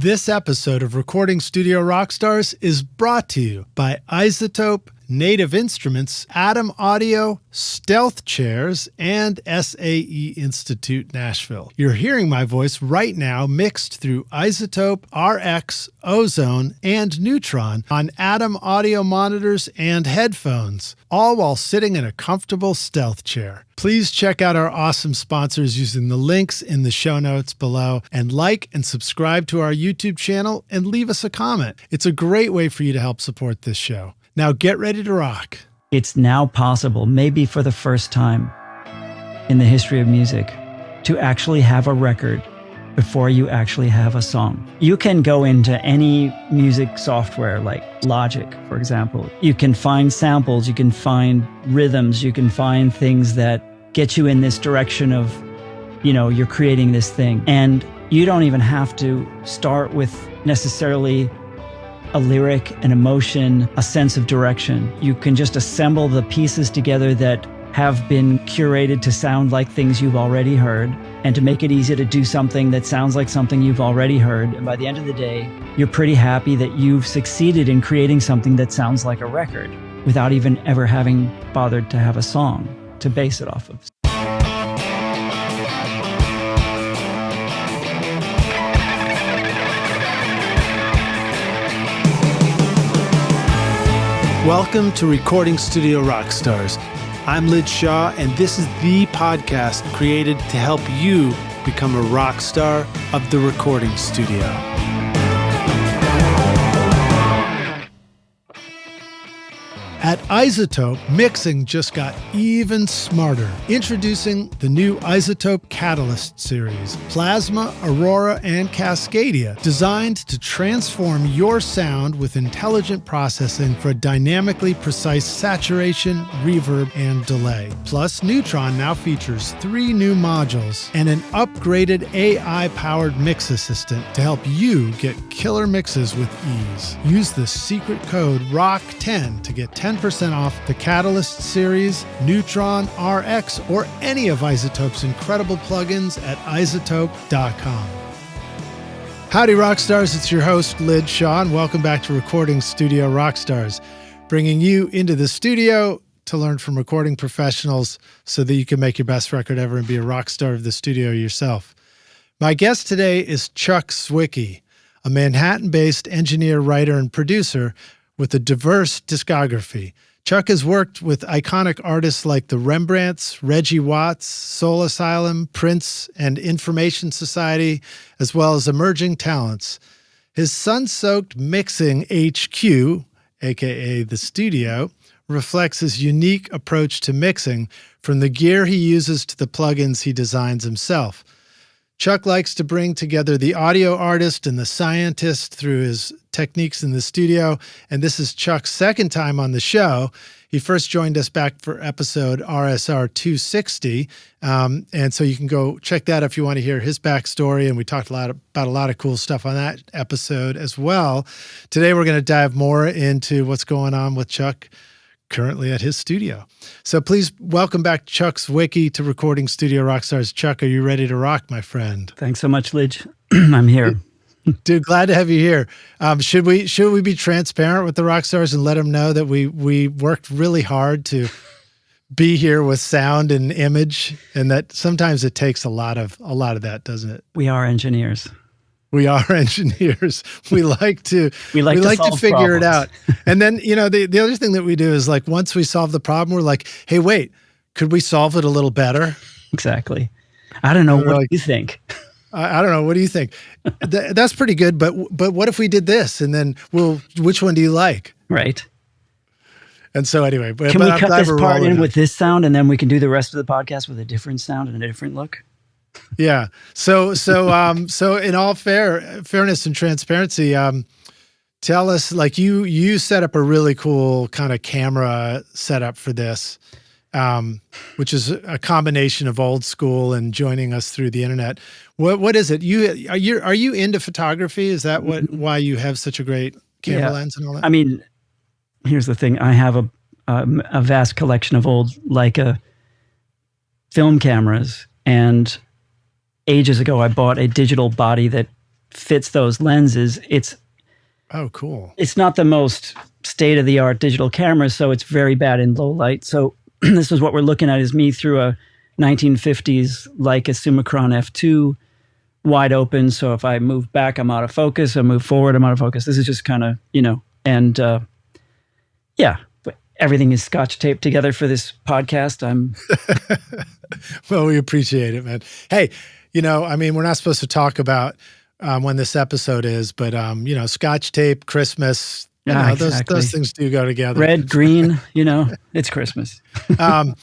This episode of Recording Studio Rockstars is brought to you by iZotope, Native Instruments, Atom Audio, Stealth Chairs, and SAE Institute Nashville. You're hearing my voice right now mixed through iZotope, RX, Ozone, and Neutron on Atom Audio monitors and headphones, all while sitting in a comfortable Stealth chair. Please check out our awesome sponsors using the links in the show notes below, and like and subscribe to our YouTube channel and leave us a comment. It's a great way for you to help support this show. Now get ready to rock. It's now possible, maybe for the first time in the history of music, to actually have a record before you actually have a song. You can go into any music software like Logic, for example. You can find samples, you can find rhythms, you can find things that get you in this direction of, you're creating this thing. And you don't even have to start with necessarily a lyric, an emotion, a sense of direction. You can just assemble the pieces together that have been curated to sound like things you've already heard, and to make it easy to do something that sounds like something you've already heard. And by the end of the day, you're pretty happy that you've succeeded in creating something that sounds like a record without even ever having bothered to have a song to base it off of. Welcome to Recording Studio Rockstars. I'm Lij Shaw, and this is the podcast created to help you become a rock star of the recording studio. At iZotope, mixing just got even smarter. Introducing the new iZotope Catalyst series, Plasma, Aurora, and Cascadia, designed to transform your sound with intelligent processing for dynamically precise saturation, reverb, and delay. Plus, Neutron now features 3 new modules and an upgraded AI-powered mix assistant to help you get killer mixes with ease. Use the secret code ROCK10 to get 10% off the Catalyst series, Neutron, RX, or any of iZotope's incredible plugins at iZotope.com. Howdy, Rockstars. It's your host, Lij Shaw, and welcome back to Recording Studio Rockstars, bringing you into the studio to learn from recording professionals so that you can make your best record ever and be a rock star of the studio yourself. My guest today is Chuck Zwicky, a Manhattan-based engineer, writer, and producer with a diverse discography. Chuck has worked with iconic artists like the Rembrandts, Reggie Watts, Soul Asylum, Prince, and Information Society, as well as emerging talents. His sun-soaked mixing HQ, aka the studio, reflects his unique approach to mixing, from the gear he uses to the plugins he designs himself. Chuck likes to bring together the audio artist and the scientist through his techniques in the studio, and this is Chuck's second time on the show. He first joined us back for episode RSR505, and so you can go check that if you want to hear his backstory, and we talked about a lot of cool stuff on that episode as well. Today we're going to dive more into what's going on with Chuck currently at his studio. So please welcome back Chuck Zwicky to Recording Studio Rockstars. Chuck, are you ready to rock, my friend? Thanks so much, Lij. I'm here. Dude, glad to have you here. Should we be transparent with the Rockstars and let them know that we worked really hard to be here with sound and image, and that sometimes it takes a lot of that, doesn't it? We are engineers. We are engineers. We like to figure it out. And then, the other thing that we do is, like, once we solve the problem, we're like, hey, wait, could we solve it a little better? Exactly. I don't know. What do you think? I don't know. What do you think? That's pretty good. But what if we did this? And then which one do you like? Right. And so anyway, can we cut this part in with this sound, and then we can do the rest of the podcast with a different sound and a different look? Yeah. So in all fairness and transparency, tell us, like, you set up a really cool kind of camera setup for this, which is a combination of old school and joining us through the internet. What is it? Are you into photography? Is that why you have such a great camera lens and all that? I mean, here's the thing. I have a vast collection of old Leica film cameras, and ages ago I bought a digital body that fits those lenses. It's cool. It's not the most state-of-the-art digital camera, so it's very bad in low light. So this is what we're looking at, is me through a 1950s Leica Summicron f2, wide open. So if I move back, I'm out of focus. I move forward, I'm out of focus. This is just kind of, and yeah, but everything is scotch taped together for this podcast. Well, we appreciate it, man. Hey, we're not supposed to talk about when this episode is, but scotch tape, Christmas, exactly. those things do go together. Red, green, it's Christmas. Tell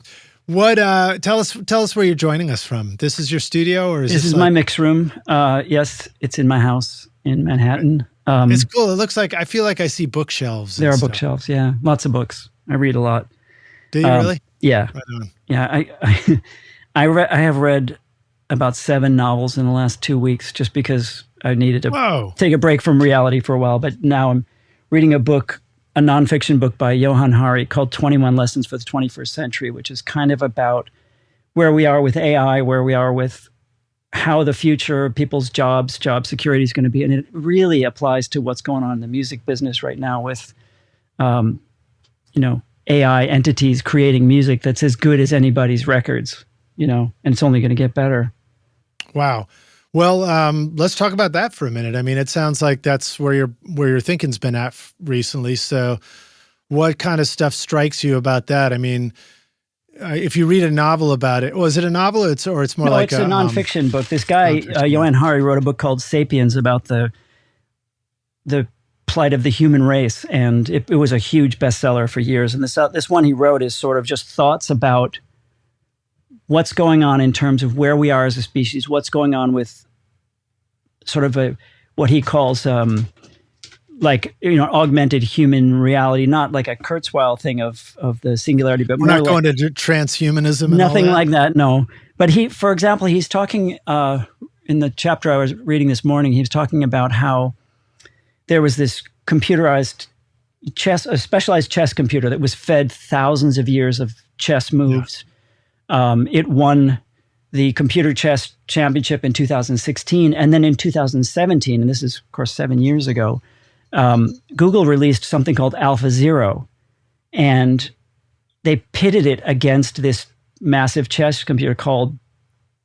us where you're joining us from. This is your studio, or this is my mix room? Yes, it's in my house in Manhattan. It's cool. It looks like, I feel like I see bookshelves. There are bookshelves. Yeah. Lots of books. I read a lot. Do you really? Yeah. Right on. Yeah. I have read about 7 novels in the last 2 weeks, just because I needed to take a break from reality for a while. But now I'm reading a nonfiction book by Johann Hari called 21 Lessons for the 21st Century, which is kind of about where we are with AI, where we are with how the future of people's job security is going to be. And it really applies to what's going on in the music business right now with, AI entities creating music that's as good as anybody's records, and it's only going to get better. Wow. Well, let's talk about that for a minute. I mean, it sounds like that's where your thinking's been at recently. So what kind of stuff strikes you about that? I mean, if you read a novel about it, is it a novel or it's more like it's a nonfiction book. This guy, Johann Hari, wrote a book called Sapiens about the plight of the human race. And it was a huge bestseller for years. And this one he wrote is sort of just thoughts about what's going on in terms of where we are as a species, what's going on with sort of what he calls augmented human reality, not like a Kurzweil thing of the singularity, but we're not going to transhumanism and nothing all that? like that, no. But for example, he's talking in the chapter I was reading this morning, he was talking about how there was this computerized a specialized chess computer that was fed thousands of years of chess moves. Yeah. It won the computer chess championship in 2016. And then in 2017, and this is, of course, 7 years ago, Google released something called AlphaZero. And they pitted it against this massive chess computer called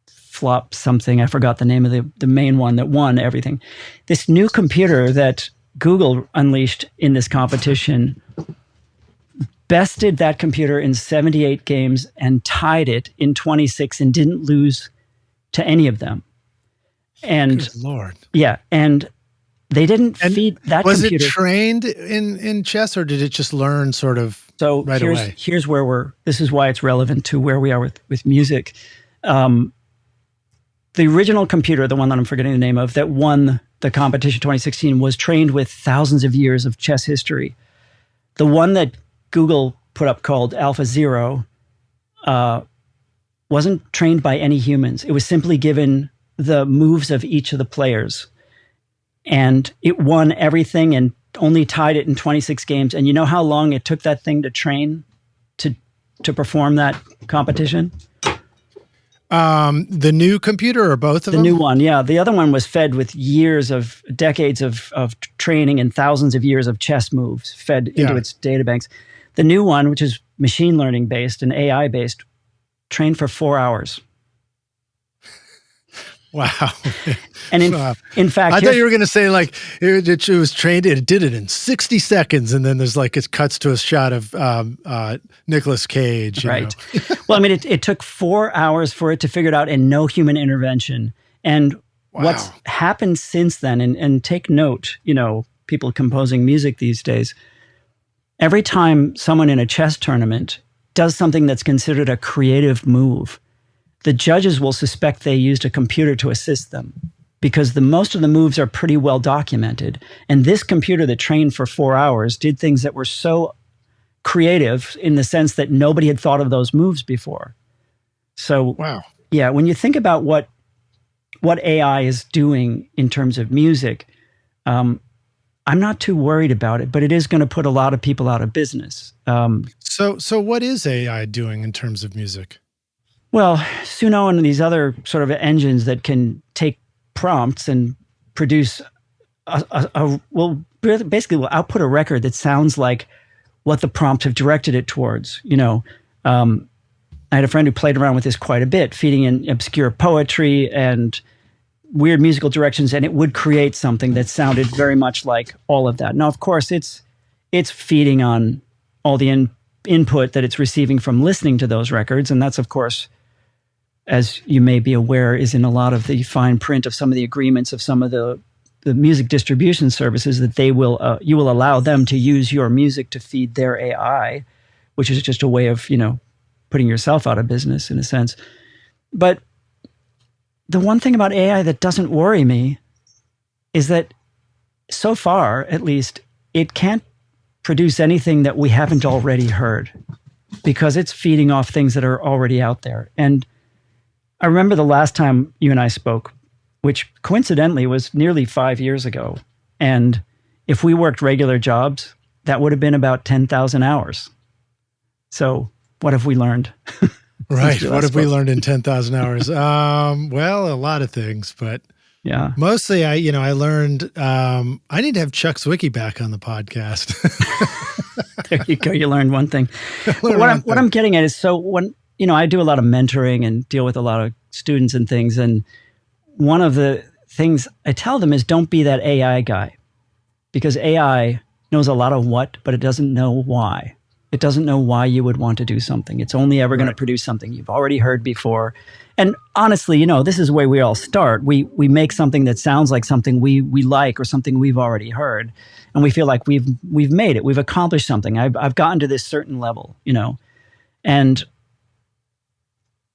Flop something. I forgot the name of the main one that won everything. This new computer that Google unleashed in this competition bested that computer in 78 games and tied it in 26 and didn't lose to any of them. And good Lord. Yeah. And they didn't feed that computer. Was it trained in chess, or did it just learn sort of right away? Here's where this is why it's relevant to where we are with music. The original computer, the one that I'm forgetting the name of, that won the competition 2016 was trained with thousands of years of chess history. The one that Google put up called AlphaZero wasn't trained by any humans. It was simply given the moves of each of the players. And it won everything and only tied it in 26 games. And you know how long it took that thing to train to perform that competition? The new computer or both of them? The new one, yeah. The other one was fed with decades of training and thousands of years of chess moves fed into its data banks. The new one, which is machine learning based and AI based, trained for 4 hours. Wow. And in fact, I thought you were going to say like it was trained, it did it in 60 seconds. And then there's like, it cuts to a shot of Nicolas Cage. Right. Well, I mean, it took 4 hours for it to figure it out and no human intervention. And what's happened since then, and take note, people composing music these days, every time someone in a chess tournament does something that's considered a creative move, the judges will suspect they used a computer to assist them because most of the moves are pretty well documented. And this computer that trained for 4 hours did things that were so creative in the sense that nobody had thought of those moves before. So, yeah, when you think about what AI is doing in terms of music, I'm not too worried about it, but it is going to put a lot of people out of business. So what is AI doing in terms of music? Well, Suno and these other sort of engines that can take prompts and produce basically will output a record that sounds like what the prompts have directed it towards. I had a friend who played around with this quite a bit, feeding in obscure poetry and weird musical directions, and it would create something that sounded very much like all of that. Now, of course, it's feeding on all the input that it's receiving from listening to those records, and that's, of course, as you may be aware, is in a lot of the fine print of some of the agreements of some of the music distribution services, that you will allow them to use your music to feed their AI, which is just a way of, putting yourself out of business in a sense. But the one thing about AI that doesn't worry me is that so far, at least, it can't produce anything that we haven't already heard, because it's feeding off things that are already out there. And I remember the last time you and I spoke, which coincidentally was nearly 5 years ago. And if we worked regular jobs, that would have been about 10,000 hours. So what have we learned? Right. What have we learned in 10,000 hours? Well, a lot of things, but yeah, mostly I learned, I need to have Chuck Zwicky back on the podcast. There you go. You learned one thing. What I'm getting at is, so when, I do a lot of mentoring and deal with a lot of students and things. And one of the things I tell them is, don't be that AI guy, because AI knows a lot of what, but it doesn't know why. It doesn't know why you would want to do something. It's only ever going to produce something you've already heard before. And honestly, this is where we all start. We make something that sounds like something we like, or something we've already heard, and we feel like we've made it. We've accomplished something. I've gotten to this certain level, And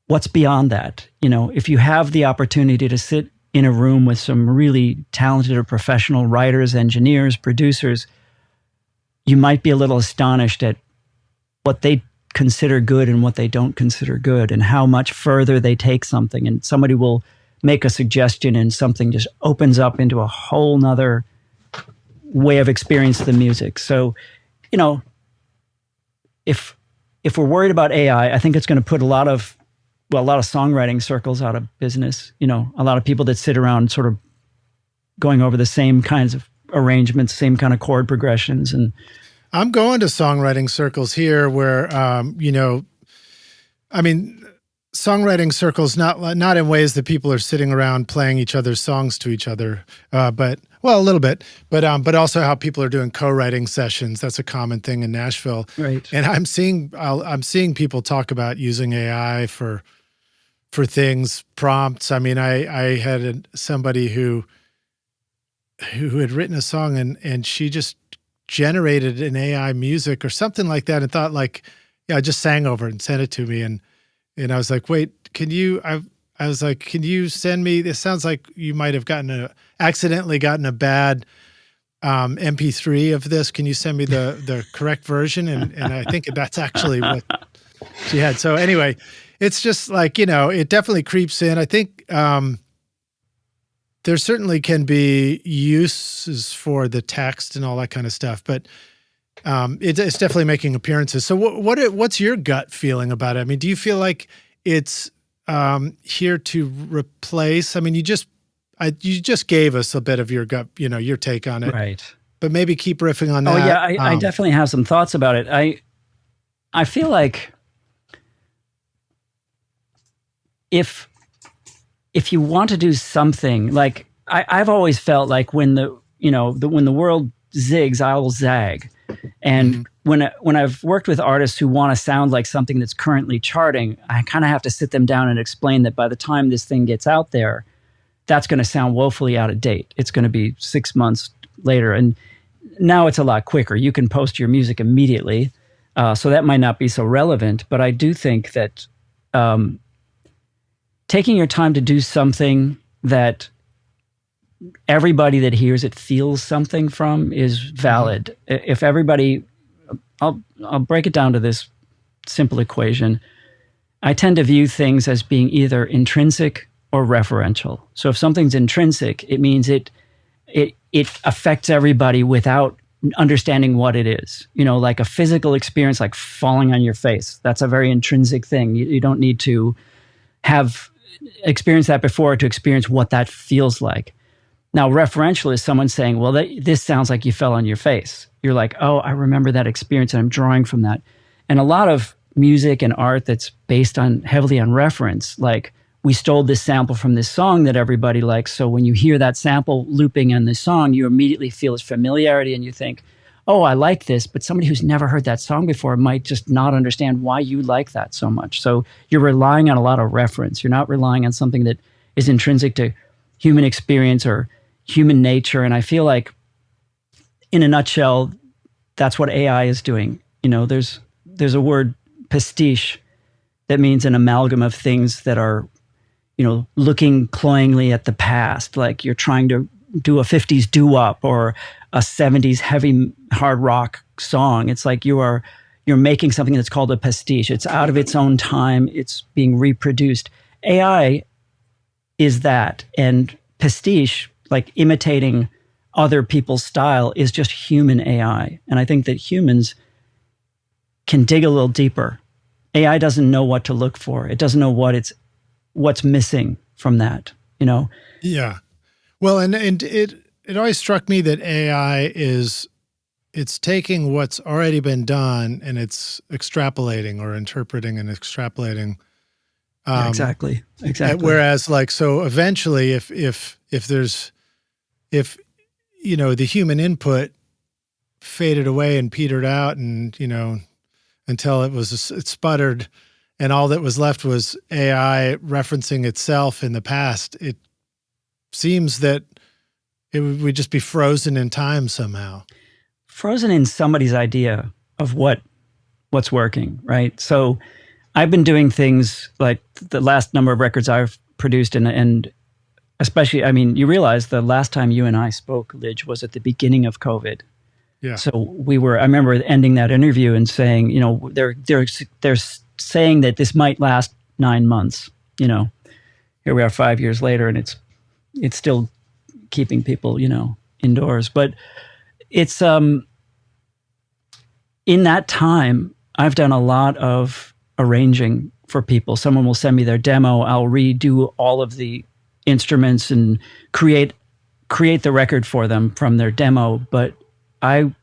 what's beyond that? If you have the opportunity to sit in a room with some really talented or professional writers, engineers, producers, you might be a little astonished at what they consider good and what they don't consider good, and how much further they take something. And somebody will make a suggestion and something just opens up into a whole nother way of experiencing the music. So, if we're worried about AI, I think it's going to put a lot of songwriting circles out of business. A lot of people that sit around sort of going over the same kinds of arrangements, same kind of chord progressions. And I'm going to songwriting circles here where, songwriting circles, not in ways that people are sitting around playing each other's songs to each other, but a little bit, but also how people are doing co-writing sessions. That's a common thing in Nashville. Right. And I'm seeing people talk about using AI for things, prompts. I had somebody who had written a song and she just generated an AI music or something like that, and thought I just sang over it and sent it to me. And I was like, wait, can you send me, this sounds like you might have accidentally gotten a bad MP3 of this. Can you send me the correct version? And I think that's actually what she had. So anyway, it's just it definitely creeps in. I think, there certainly can be uses for the text and all that kind of stuff, but it's definitely making appearances. So what's your gut feeling about it? Do you feel like it's here to replace? You just gave us a bit of your gut, your take on it, right? But maybe keep riffing on that. Oh yeah, I definitely have some thoughts about it. I feel like if you want to do something, like I've always felt like when the world zigs, I will zag. And when I've worked with artists who want to sound like something that's currently charting, I kind of have to sit them down and explain that by the time this thing gets out there, that's going to sound woefully out of date. It's going to be 6 months later. And now it's a lot quicker. You can post your music immediately. So that might not be so relevant, but I do think that taking your time to do something that everybody that hears it feels something from is valid. If everybody, I'll break it down to this simple equation. I tend to view things as being either intrinsic or referential. So if something's intrinsic, it means it affects everybody without understanding what it is. Like a physical experience, like falling on your face. That's a very intrinsic thing. You don't need to have experienced that before to experience what that feels like. Now, referential is someone saying, well, this sounds like you fell on your face. You're like, oh, I remember that experience and I'm drawing from that. And a lot of music and art that's based on heavily on reference, like we stole this sample from this song that everybody likes. So when you hear that sample looping in the song, you immediately feel its familiarity and you think, oh, I like this. But somebody who's never heard that song before might just not understand why you like that so much. So you're relying on a lot of reference. You're not relying on something that is intrinsic to human experience or human nature. And I feel like, in a nutshell, that's what AI is doing. You know, there's a word, pastiche, that means an amalgam of things that are, you know, looking cloyingly at the past. Like you're trying to do a 50s doo-wop or a 70s heavy hard rock song. It's like you're making something that's called a pastiche. It's out of its own time. It's being reproduced. AI is that. And pastiche, like imitating other people's style, is just human AI. And I think that humans can dig a little deeper. AI doesn't know what to look for. It doesn't know what's missing from that, you know? Yeah. Well, and it always struck me that AI it's taking what's already been done and it's extrapolating or interpreting and extrapolating. Yeah, exactly. Whereas like, so eventually if you know, the human input faded away and petered out and, you know, until it sputtered and all that was left was AI referencing itself in the past, it seems that it would just be frozen in time somehow. Frozen in somebody's idea of what's working, right? So I've been doing things like the last number of records I've produced and especially, I mean, you realize the last time you and I spoke, Lij, was at the beginning of COVID. Yeah. So I remember ending that interview and saying, you know, they're saying that this might last 9 months. You know, here we are 5 years later, and it's still keeping people, you know, indoors. But it's in that time, I've done a lot of arranging for people. Someone will send me their demo. I'll redo all of the instruments and create the record for them from their demo. But I've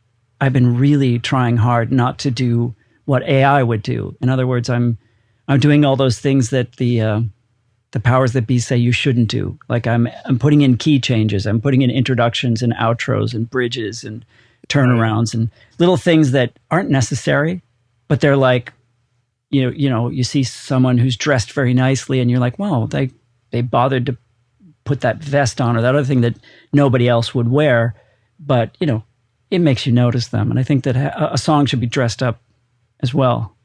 been really trying hard not to do what AI would do. In other words, I'm doing all those things that the powers that be say you shouldn't do. Like I'm putting in key changes. I'm putting in introductions and outros and bridges and turnarounds and little things that aren't necessary, but they're like, you know, you see someone who's dressed very nicely and you're like, wow, they bothered to put that vest on or that other thing that nobody else would wear. But, you know, it makes you notice them. And I think that a song should be dressed up as well.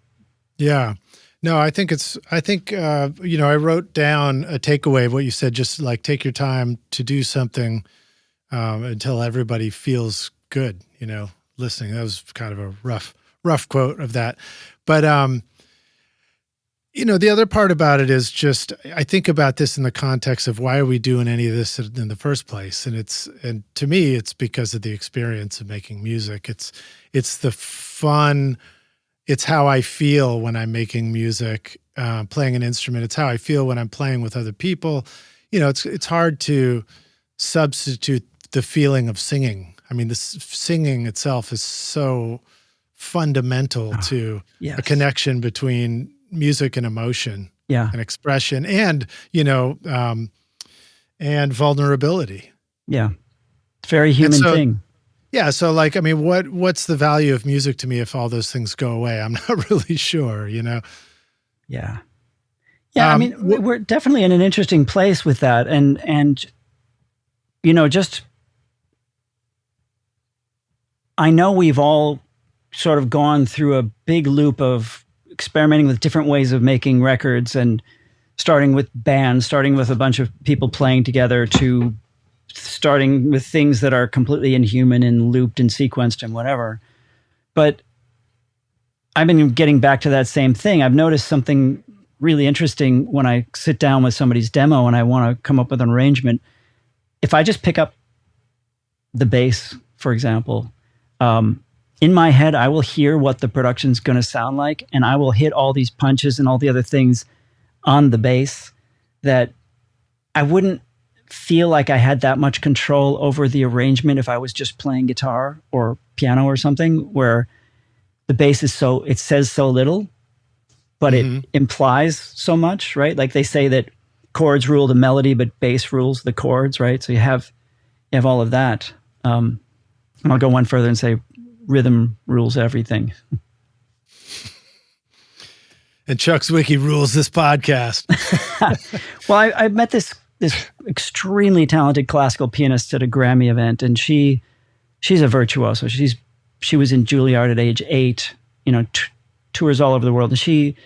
Yeah. No, I think, you know, I wrote down a takeaway of what you said, just like take your time to do something until everybody feels good, you know, listening. That was kind of a rough quote of that. But, you know, the other part about it is just, I think about this in the context of why are we doing any of this in the first place? And to me, it's because of the experience of making music. It's the fun. It's how I feel when I'm making music, playing an instrument. It's how I feel when I'm playing with other people. You know, it's hard to substitute the feeling of singing. I mean, singing itself is so fundamental to a connection between music and emotion, and expression, and, you know, and vulnerability. Yeah, it's a very human thing. Yeah. So like, I mean, what's the value of music to me if all those things go away? I'm not really sure, you know? Yeah. Yeah. I mean, we're definitely in an interesting place with that. And, you know, just, I know we've all sort of gone through a big loop of experimenting with different ways of making records and starting with bands, starting with a bunch of people playing together to starting with things that are completely inhuman and looped and sequenced and whatever. But I've been getting back to that same thing. I've noticed something really interesting when I sit down with somebody's demo and I want to come up with an arrangement. If I just pick up the bass, for example, in my head, I will hear what the production's going to sound like, and I will hit all these punches and all the other things on the bass that I wouldn't feel like I had that much control over the arrangement if I was just playing guitar or piano or something, where the bass is it says so little, but it implies so much, right? Like they say that chords rule the melody, but bass rules the chords, right? So you have all of that. And I'll go one further and say rhythm rules everything. And Chuck Zwicky rules this podcast. Well, I met this extremely talented classical pianist at a Grammy event, and she's a virtuoso. She was in Juilliard at age 8, tours all over the world. And she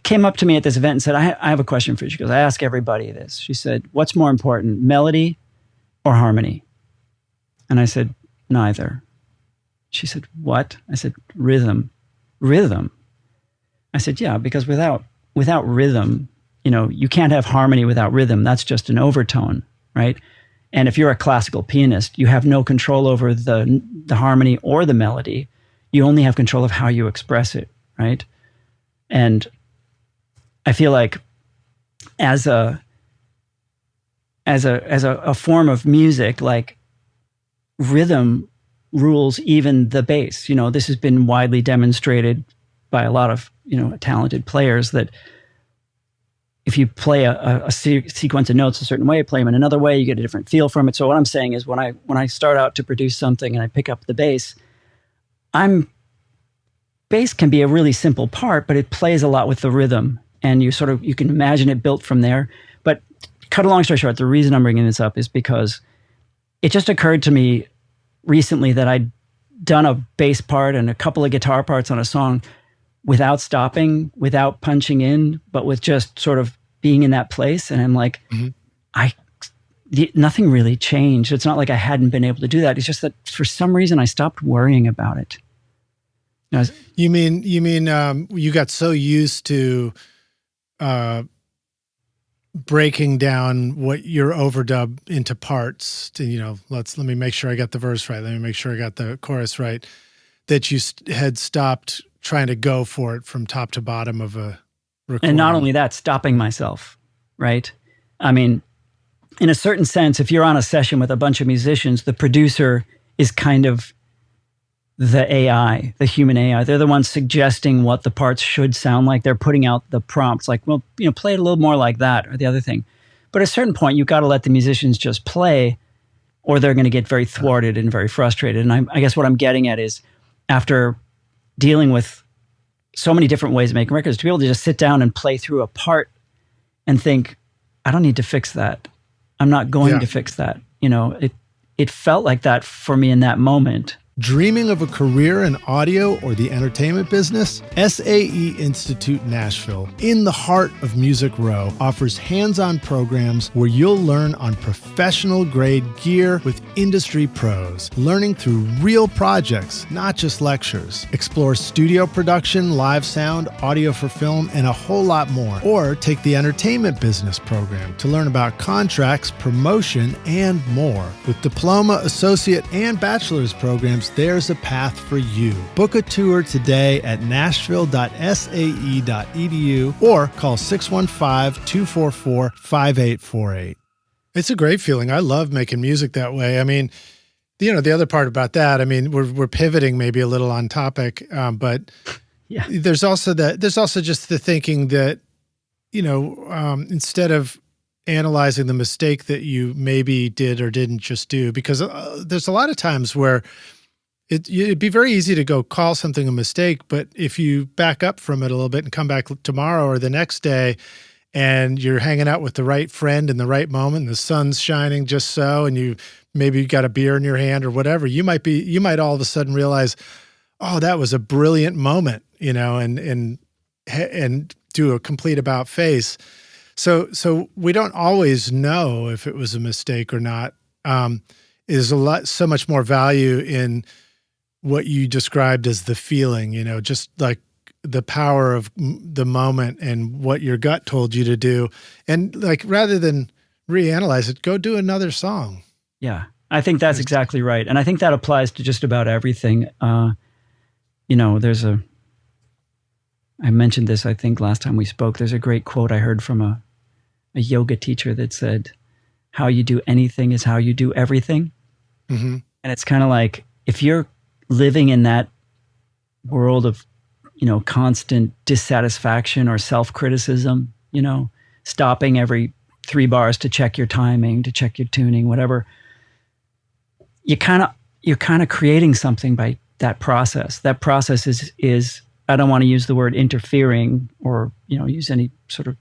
came up to me at this event and said, I have a question for you. She goes, I ask everybody this. She said, what's more important, melody or harmony? And I said, neither. She said, what? I said, rhythm. Rhythm? I said, yeah, because without rhythm, you can't have harmony without rhythm. That's just an overtone, right? And if you're a classical pianist, you have no control over the harmony or the melody. You only have control of how you express it, right? And I feel like as a form of music, like rhythm rules even the bass. This has been widely demonstrated by a lot of talented players, that if you play a sequence of notes a certain way, play them in another way, you get a different feel from it. So what I'm saying is, when I start out to produce something and I pick up the bass, bass can be a really simple part, but it plays a lot with the rhythm, and you can imagine it built from there. But cut a long story short, the reason I'm bringing this up is because it just occurred to me recently that I'd done a bass part and a couple of guitar parts on a song without stopping, without punching in, but with just sort of being in that place. And I'm like, nothing really changed. It's not like I hadn't been able to do that. It's just that for some reason I stopped worrying about it. You mean you got so used to breaking down what your overdub into parts to, let me make sure I got the verse right. Let me make sure I got the chorus right, that you had stopped trying to go for it from top to bottom of a recording. And not only that, stopping myself, right? I mean, in a certain sense, if you're on a session with a bunch of musicians, the producer is kind of the AI, the human AI. They're the ones suggesting what the parts should sound like. They're putting out the prompts like, well, play it a little more like that or the other thing. But at a certain point, you've got to let the musicians just play, or they're going to get very thwarted and very frustrated. And I guess what I'm getting at is, after dealing with so many different ways of making records, to be able to just sit down and play through a part and think, I don't need to fix that. I'm not going to fix that. It felt like that for me in that moment. Dreaming of a career in audio or the entertainment business? SAE Institute Nashville, in the heart of Music Row, offers hands-on programs where you'll learn on professional-grade gear with industry pros, learning through real projects, not just lectures. Explore studio production, live sound, audio for film, and a whole lot more. Or take the entertainment business program to learn about contracts, promotion, and more. With diploma, associate, and bachelor's programs, there's a path for you. Book a tour today at nashville.sae.edu or call 615-244-5848. It's a great feeling. I love making music that way. I mean, the other part about that, I mean, we're pivoting maybe a little on topic, but there's also just the thinking that, instead of analyzing the mistake that you maybe did or didn't just do, because there's a lot of times where it'd be very easy to go call something a mistake, but if you back up from it a little bit and come back tomorrow or the next day and you're hanging out with the right friend in the right moment, and the sun's shining just so, and you maybe got a beer in your hand or whatever, you might all of a sudden realize, oh, that was a brilliant moment, and do a complete about face. So we don't always know if it was a mistake or not. Is so much more value in what you described as the feeling, just like the power of the moment and what your gut told you to do. And like, rather than reanalyze it, go do another song. Yeah, I think that's exactly right. And I think that applies to just about everything. I mentioned this, I think last time we spoke, there's a great quote I heard from a yoga teacher that said, how you do anything is how you do everything. Mm-hmm. And it's kind of like, if you're living in that world of, constant dissatisfaction or self-criticism, stopping every 3 bars to check your timing, to check your tuning, whatever, you're kind of creating something by that process. That process is I don't want to use the word interfering or, use any sort of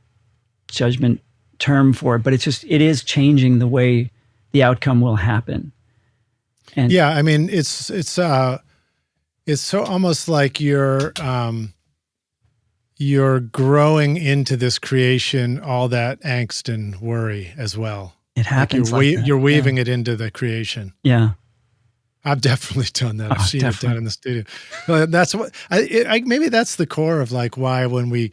judgment term for it, but it is changing the way the outcome will happen. And yeah, I mean, it's so almost like you're growing into this creation, all that angst and worry as well. It happens like that. You're weaving it into the creation. Yeah. I've definitely done that. I've seen definitely. it done in the studio. But that's what maybe that's the core of like why when we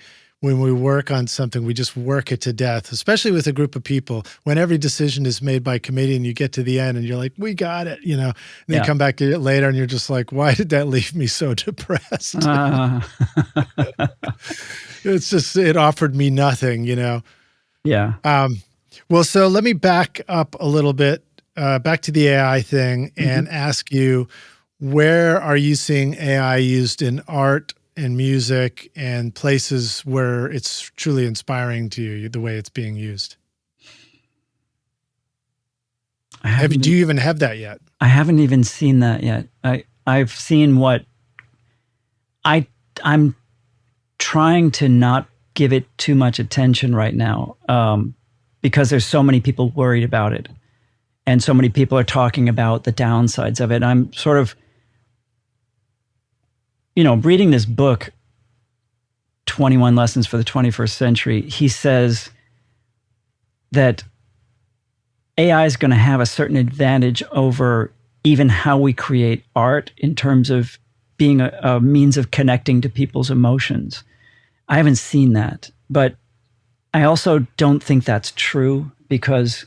work on something, we just work it to death, especially with a group of people. When every decision is made by committee and you get to the end and you're like, we got it, and then you come back to it later and you're just like, why did that leave me so depressed? It's just, it offered me nothing, Yeah. Well, so let me back up a little bit, back to the AI thing and ask you, where are you seeing AI used in art and music and places where it's truly inspiring to you, the way it's being used? Do you even have that yet? I haven't even seen that yet. I've seen what I'm trying to not give it too much attention right now, because there's so many people worried about it. And so many people are talking about the downsides of it. I'm sort of, reading this book, 21 Lessons for the 21st Century. He says that AI is going to have a certain advantage over even how we create art in terms of being a means of connecting to people's emotions. I haven't seen that, but I also don't think that's true, because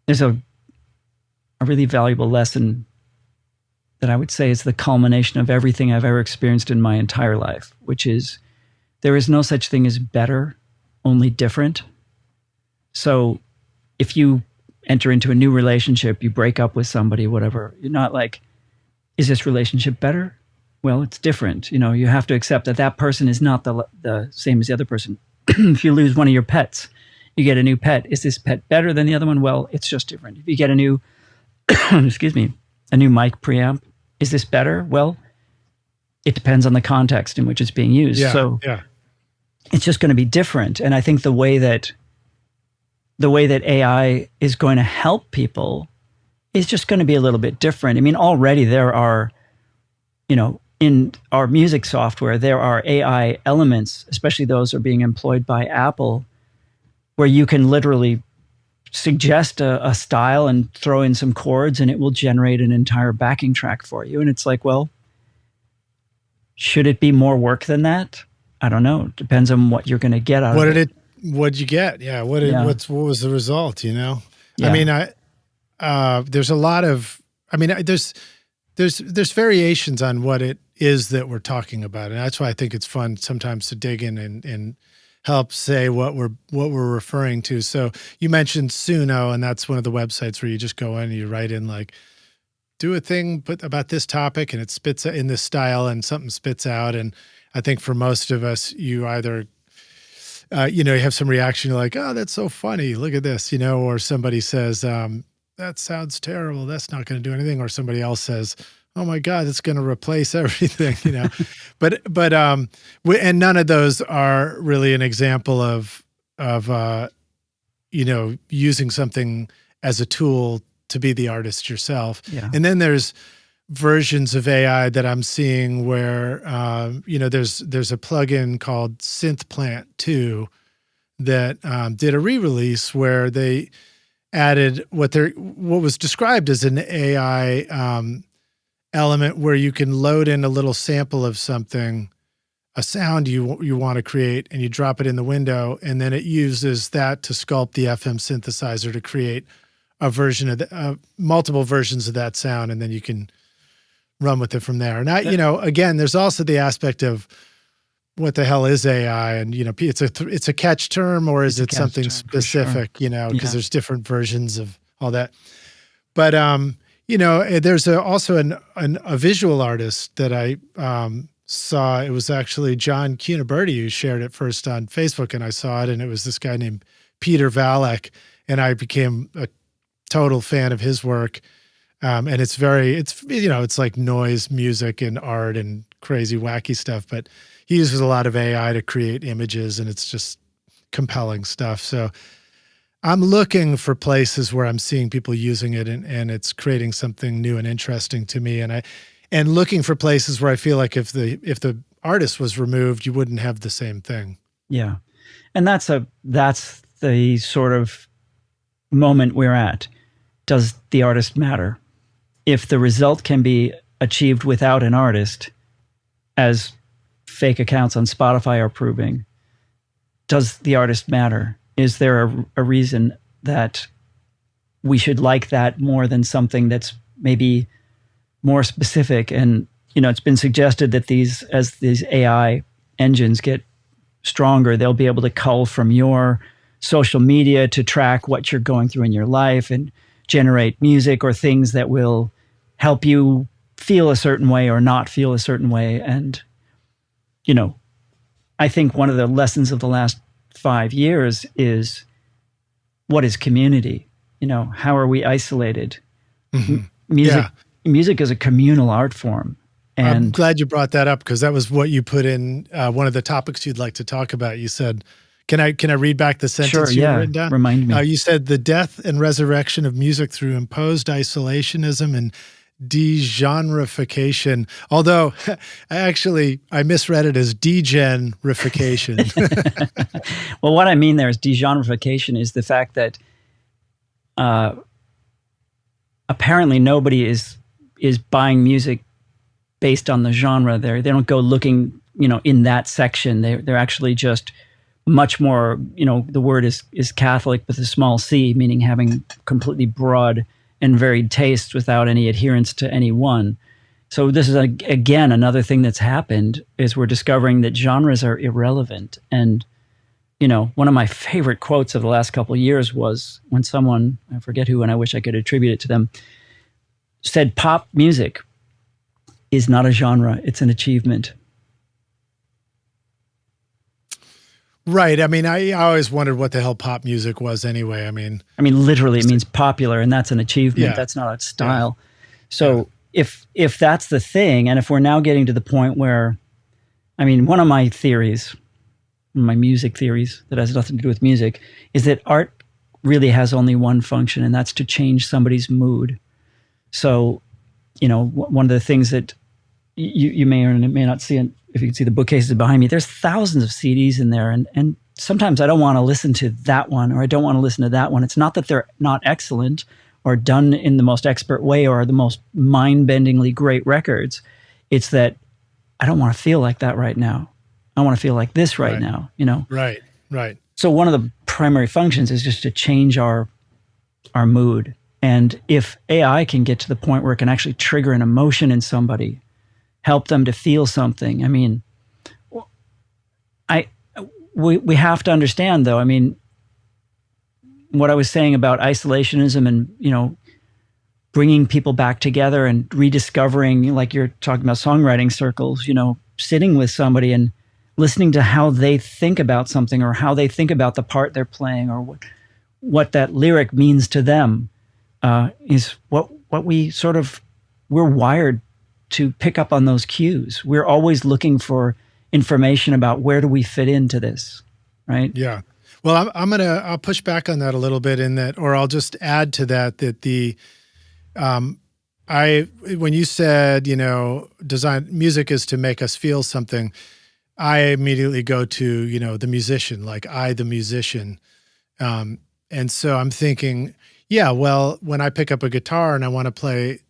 there's a really valuable lesson that I would say is the culmination of everything I've ever experienced in my entire life, which is there is no such thing as better, only different. So if you enter into a new relationship, you break up with somebody, whatever, you're not like, is this relationship better? Well, it's different. You have to accept that that person is not the same as the other person. If you lose one of your pets, you get a new pet. Is this pet better than the other one? Well, it's just different. If you get a new, excuse me, a new mic preamp, is this better? Well, it depends on the context in which it's being used. So it's just going to be different. And I think the way that AI is going to help people is just going to be a little bit different. I mean, already there are, in our music software, there are AI elements, especially those are being employed by Apple, where you can literally suggest a style and throw in some chords and it will generate an entire backing track for you. And it's like, well, should it be more work than that? I don't know. It depends on what you're going to get out of it. What'd you get? Yeah. What was the result, Yeah. I mean, there's a lot of, there's variations on what it is that we're talking about. And that's why I think it's fun sometimes to dig in and help say what we're referring to. So you mentioned Suno, and that's one of the websites where you just go in and you write in like, do a thing about this topic, and it spits in this style, and something spits out. And I think for most of us, you either, you have some reaction, you're like, oh, that's so funny, look at this, or somebody says, that sounds terrible, that's not going to do anything. Or somebody else says, oh my God, it's going to replace everything, but and none of those are really an example of using something as a tool to be the artist yourself. Yeah. And then there's versions of AI that I'm seeing where, there's a plugin called SynthPlant 2 that did a re-release where they added what was described as an AI element where you can load in a little sample of something, a sound you want to create, and you drop it in the window, and then it uses that to sculpt the FM synthesizer to create a version of multiple versions of that sound, and then you can run with it from there. And again, there's also the aspect of what the hell is AI? And, it's a catch term, or is it something specific, Sure. because there's different versions of all that. But, there's also a visual artist that I saw. It was actually John Cuniberti who shared it first on Facebook, and I saw it, and it was this guy named Peter Valek, and I became a total fan of his work. And it's like noise, music, and art and crazy, wacky stuff, but he uses a lot of AI to create images, and it's just compelling stuff. So I'm looking for places where I'm seeing people using it, and it's creating something new and interesting to me. And looking for places where I feel like if the artist was removed, you wouldn't have the same thing. Yeah. And that's the sort of moment we're at. Does the artist matter? If the result can be achieved without an artist, as fake accounts on Spotify are proving, does the artist matter? Is there a reason that we should like that more than something that's maybe more specific? And, it's been suggested that as these AI engines get stronger, they'll be able to cull from your social media to track what you're going through in your life and generate music or things that will help you feel a certain way or not feel a certain way. And, I think one of the lessons of the last 5 years is, what is community? How are we isolated? Mm-hmm. Music is a communal art form. And I'm glad you brought that up, because that was what you put in one of the topics you'd like to talk about. You said, can I read back the sentence you had written down? Remind me. You said the death and resurrection of music through imposed isolationism and degenreification. Although I misread it as degenerification. Well, what I mean there is degenreification is the fact that apparently nobody is buying music based on the genre. They don't go looking, in that section. They're actually just much more, the word is Catholic with a small c, meaning having completely broad and varied tastes without any adherence to any one. So this is, again, another thing that's happened, is we're discovering that genres are irrelevant. And, one of my favorite quotes of the last couple of years was when someone, I forget who, and I wish I could attribute it to them, said pop music is not a genre, it's an achievement. Right. I mean, I always wondered what the hell pop music was anyway. I mean, literally it means popular, and that's an achievement. Yeah. That's not a style. Yeah. So if that's the thing, and if we're now getting to the point where, one of my music theories that has nothing to do with music, is that art really has only one function, and that's to change somebody's mood. So, one of the things that you may or may not see, if you can see the bookcases behind me, there's thousands of CDs in there. And sometimes I don't want to listen to that one, or I don't want to listen to that one. It's not that they're not excellent or done in the most expert way or the most mind-bendingly great records. It's that I don't want to feel like that right now. I want to feel like this right now, Right. So one of the primary functions is just to change our mood. And if AI can get to the point where it can actually trigger an emotion in somebody, help them to feel something. We have to understand, though, what I was saying about isolationism and, bringing people back together and rediscovering, like you're talking about songwriting circles, sitting with somebody and listening to how they think about something, or how they think about the part they're playing, or what that lyric means to them, is what we're wired to pick up on those cues. We're always looking for information about where do we fit into this, right? Yeah. Well, I'll push back on that a little bit in that, or I'll just add to that when you said, design music is to make us feel something, I immediately go to, the musician, like the musician. And so I'm thinking, well, when I pick up a guitar and I want to play,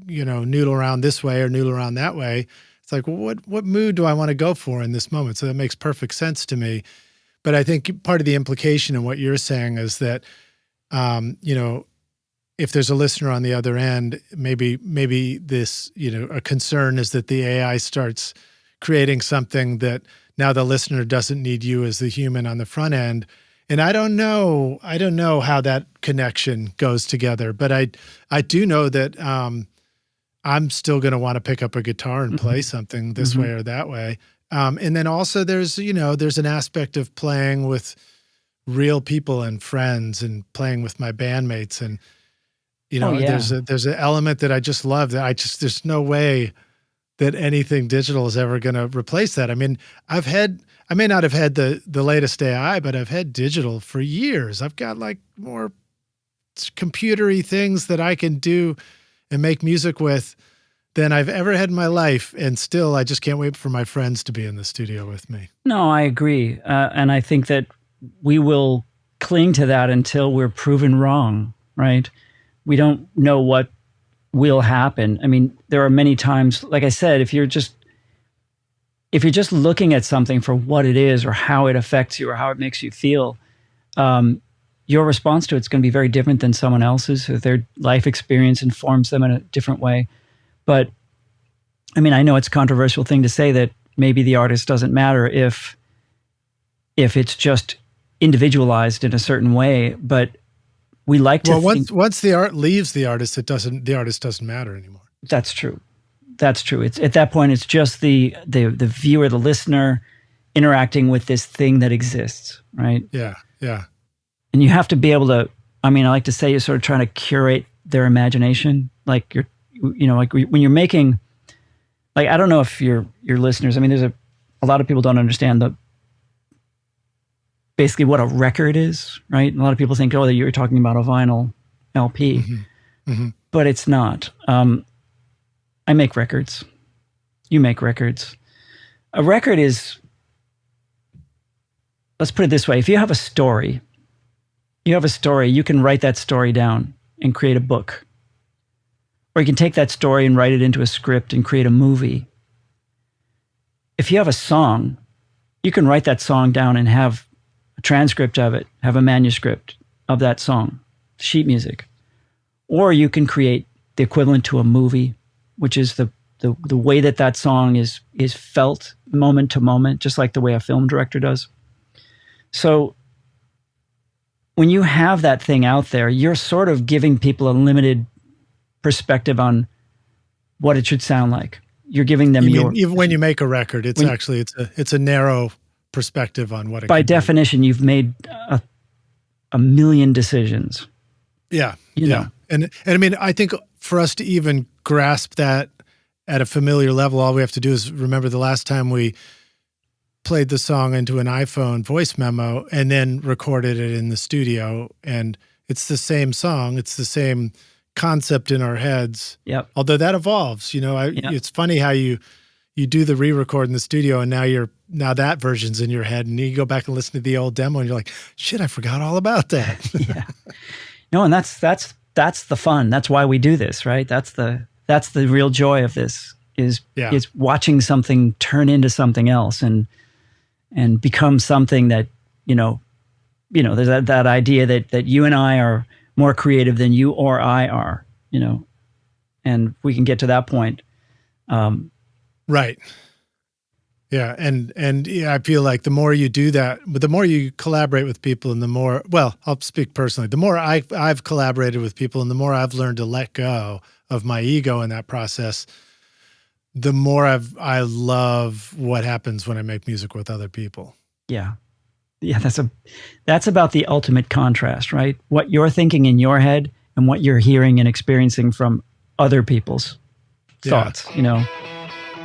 noodle around this way or noodle around that way, it's like, well, what mood do I want to go for in this moment? So that makes perfect sense to me. But I think part of the implication in what you're saying is that, if there's a listener on the other end, maybe this, a concern is that the AI starts creating something that now the listener doesn't need you as the human on the front end. And I don't know how that connection goes together, but I do know that I'm still going to want to pick up a guitar and play something this way or that way. And then also there's an aspect of playing with real people and friends and playing with my bandmates. And, there's an element that I just love that there's no way that anything digital is ever going to replace that. I mean, I may not have had the latest AI, but I've had digital for years. I've got like more computery things that I can do and make music with than I've ever had in my life. And still, I just can't wait for my friends to be in the studio with me. No, I agree. And I think that we will cling to that until we're proven wrong, right? We don't know what will happen. I mean, there are many times, like I said, if you're just looking at something for what it is or how it affects you or how it makes you feel, your response to it's going to be very different than someone else's. So their life experience informs them in a different way. But I mean, I know it's a controversial thing to say that maybe the artist doesn't matter if it's just individualized in a certain way, but we like to think, once the art leaves the artist, the artist doesn't matter anymore. That's true. That's true. It's at that point, it's just the viewer, the listener interacting with this thing that exists, right? Yeah, yeah. And you have to be able to, I mean, I like to say you're sort of trying to curate their imagination. Like like when you're making, like, I don't know if your listeners, I mean, there's a lot of people don't understand basically what a record is, right? A lot of people think, oh, that you're talking about a vinyl LP, but it's not. I make records. You make records. A record is, let's put it this way. If you have a story, you can write that story down and create a book. Or you can take that story and write it into a script and create a movie. If you have a song, you can write that song down and have a transcript of it, have a manuscript of that song, sheet music. Or you can create the equivalent to a movie, which is the way that song is felt moment to moment, just like the way a film director does. So when you have that thing out there, you're sort of giving people a limited perspective on what it should sound like. You're giving them even when you make a record, it's a narrow perspective on what it by definition be. You've made a million decisions. Yeah. You know. And I mean, I think for us to even grasp that at a familiar level, all we have to do is remember the last time we played the song into an iPhone voice memo and then recorded it in the studio. And it's the same song. It's the same concept in our heads. Yep. Although that evolves, It's funny how you do the re-record in the studio and now that version's in your head and you go back and listen to the old demo and you're like, shit, I forgot all about that. Yeah. No, and that's the fun. That's why we do this, right? That's the real joy of this is watching something turn into something else and become something that, there's that idea that you and I are more creative than you or I are, and we can get to that point. Right. Yeah. And I feel like the more you do that, but the more you collaborate with people and I'll speak personally, the more I've collaborated with people and the more I've learned to let go of my ego in that process, the more I love what happens when I make music with other people. Yeah. Yeah. That's about the ultimate contrast, right? What you're thinking in your head and what you're hearing and experiencing from other people's thoughts,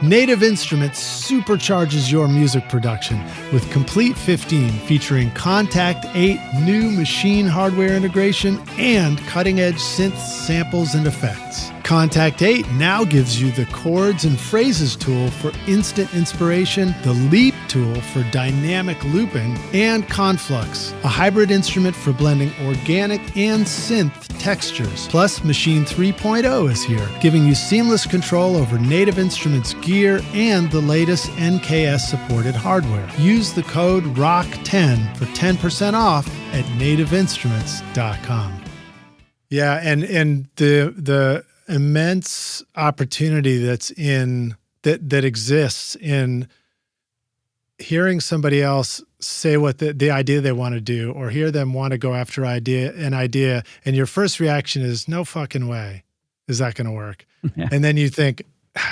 Native Instruments supercharges your music production with Complete 15 featuring Contact 8 new machine hardware integration and cutting-edge synths, samples, and effects. Contact 8 now gives you the chords and phrases tool for instant inspiration, the Leap tool for dynamic looping, and Conflux, a hybrid instrument for blending organic and synth textures. Plus, Machine 3.0 is here, giving you seamless control over Native Instruments gear and the latest NKS-supported hardware. Use the code ROCK10 for 10% off at nativeinstruments.com. Yeah, and the immense opportunity that exists in hearing somebody else say what the idea they want to do, or hear them want to go after an idea, and your first reaction is, no fucking way is that going to work. Yeah. And then you think,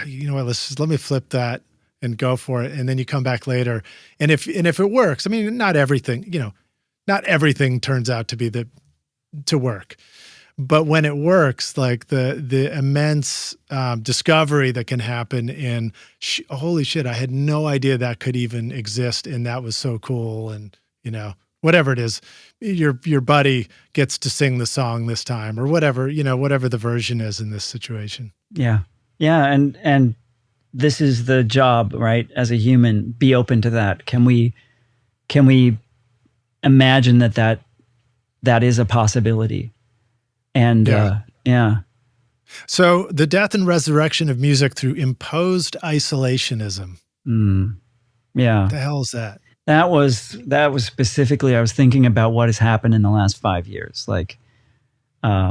you know what, let me flip that and go for it. And then you come back later. And if it works, I mean, not everything turns out to work. But when it works, like the immense discovery that can happen in, holy shit, I had no idea that could even exist, and that was so cool. And whatever it is, your buddy gets to sing the song this time, or whatever the version is in this situation. Yeah, and this is the job, right? As a human, be open to that. Can we imagine that is a possibility? And yeah. So the death and resurrection of music through imposed isolationism. Yeah. What the hell is that? That was specifically, I was thinking about what has happened in the last 5 years. Like, I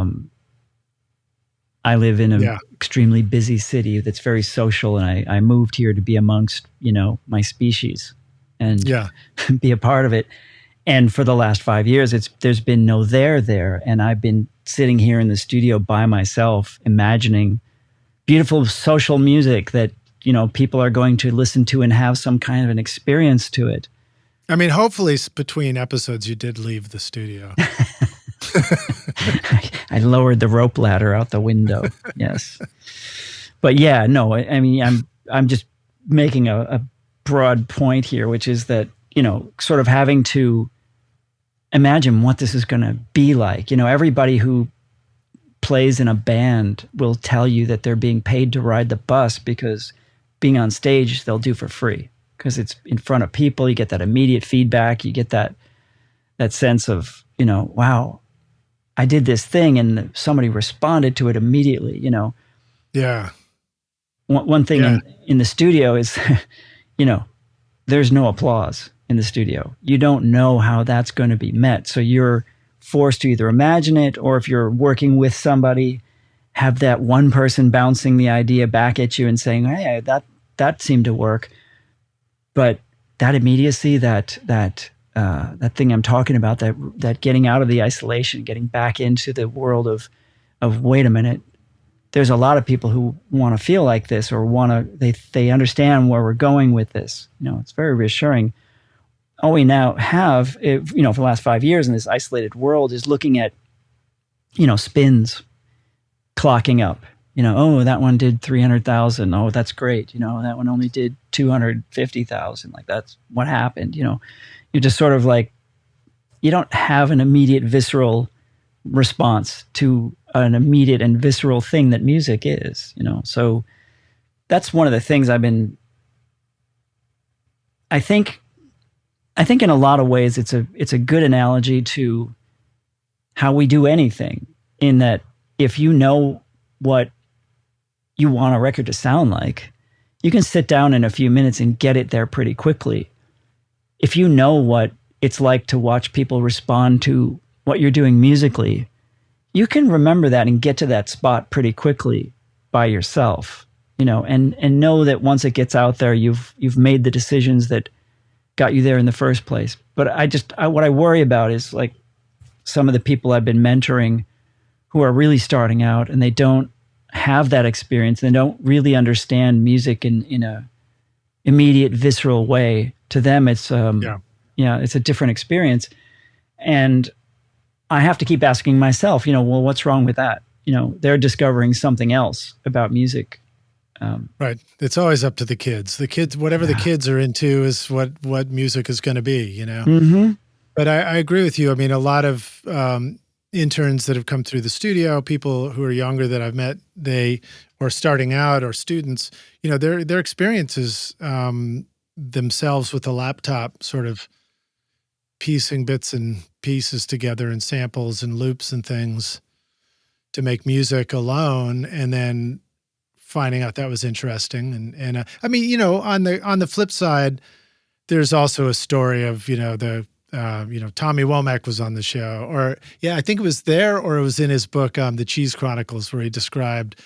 live in an extremely busy city that's very social, and I moved here to be amongst, my species and be a part of it. And for the last 5 years, there's been no there, and I've been sitting here in the studio by myself, imagining beautiful social music that, people are going to listen to and have some kind of an experience to it. I mean, hopefully between episodes, you did leave the studio. I lowered the rope ladder out the window. Yes. But yeah, no, I mean, I'm just making a broad point here, which is that, sort of having to imagine what this is going to be like. Everybody who plays in a band will tell you that they're being paid to ride the bus, because being on stage, they'll do for free, because it's in front of people. You get that immediate feedback. You get that sense of, wow, I did this thing and somebody responded to it immediately, Yeah. One thing in the studio is, there's no applause in the studio. You don't know how that's going to be met. So you're forced to either imagine it, or if you're working with somebody, have that one person bouncing the idea back at you and saying, hey, that seemed to work. But that immediacy, that thing I'm talking about, that getting out of the isolation, getting back into the world of wait a minute, there's a lot of people who want to feel like this, or they understand where we're going with this. It's very reassuring. All we now have, for the last 5 years in this isolated world, is looking at, spins clocking up. Oh, that one did 300,000. Oh, that's great. That one only did 250,000. Like, that's what happened. You're just sort of like, you don't have an immediate visceral response to an immediate and visceral thing that music is, So that's one of the things I think in a lot of ways it's a good analogy to how we do anything, in that if you know what you want a record to sound like, you can sit down in a few minutes and get it there pretty quickly. If you know what it's like to watch people respond to what you're doing musically, you can remember that and get to that spot pretty quickly by yourself, and know that once it gets out there, you've made the decisions that got you there in the first place. But what I worry about is, like, some of the people I've been mentoring who are really starting out, and they don't have that experience. They don't really understand music in a immediate, visceral way. To them, it's it's a different experience. And I have to keep asking myself, well, what's wrong with that? They're discovering something else about music. Right. It's always up to the kids. Whatever the kids are into is what music is going to be, Mm-hmm. But I agree with you. I mean, a lot of interns that have come through the studio, people who are younger that I've met, or starting out, or students, their experiences themselves with a laptop, sort of piecing bits and pieces together and samples and loops and things to make music alone, and then finding out that was interesting. And I mean, on the flip side, there's also a story of, Tommy Womack was on the show, or I think it was there, or it was in his book, The Cheese Chronicles, where he described,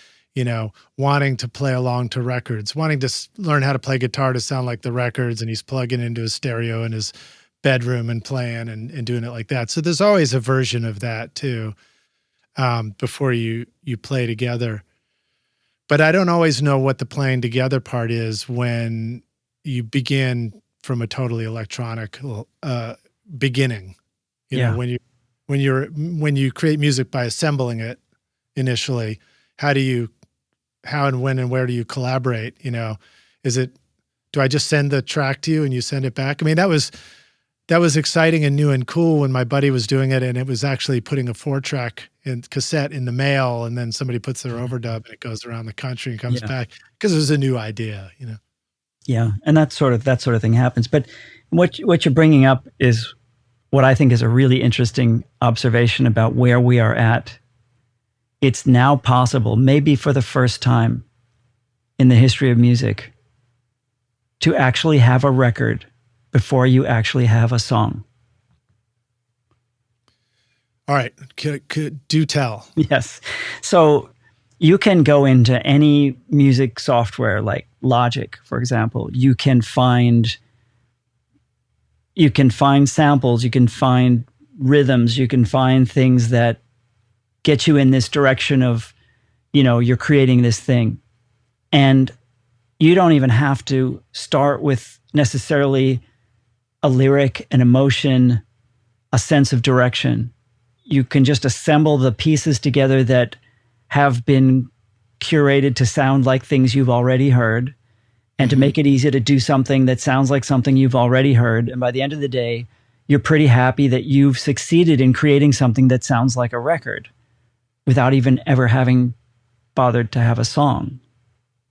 wanting to play along to records, wanting to learn how to play guitar to sound like the records, and he's plugging into his stereo in his bedroom and playing and doing it like that. So there's always a version of that too, before you play together. But I don't always know what the playing together part is when you begin from a totally electronic beginning. When you create music by assembling it initially, how and when and where do you collaborate? Do I just send the track to you and you send it back? I mean, that was exciting and new and cool when my buddy was doing it, and it was actually putting a 4-track cassette in the mail, and then somebody puts their overdub and it goes around the country and comes back because it was a new idea, Yeah, and that sort of thing happens. But what you're bringing up is what I think is a really interesting observation about where we are at. It's now possible, maybe for the first time in the history of music, to actually have a record before you actually have a song. All right, do tell. Yes. So you can go into any music software like Logic, for example. You can find samples, you can find rhythms, you can find things that get you in this direction of, you're creating this thing. And you don't even have to start with necessarily a lyric, an emotion, a sense of direction. You can just assemble the pieces together that have been curated to sound like things you've already heard, and to make it easy to do something that sounds like something you've already heard. And by the end of the day, you're pretty happy that you've succeeded in creating something that sounds like a record without even ever having bothered to have a song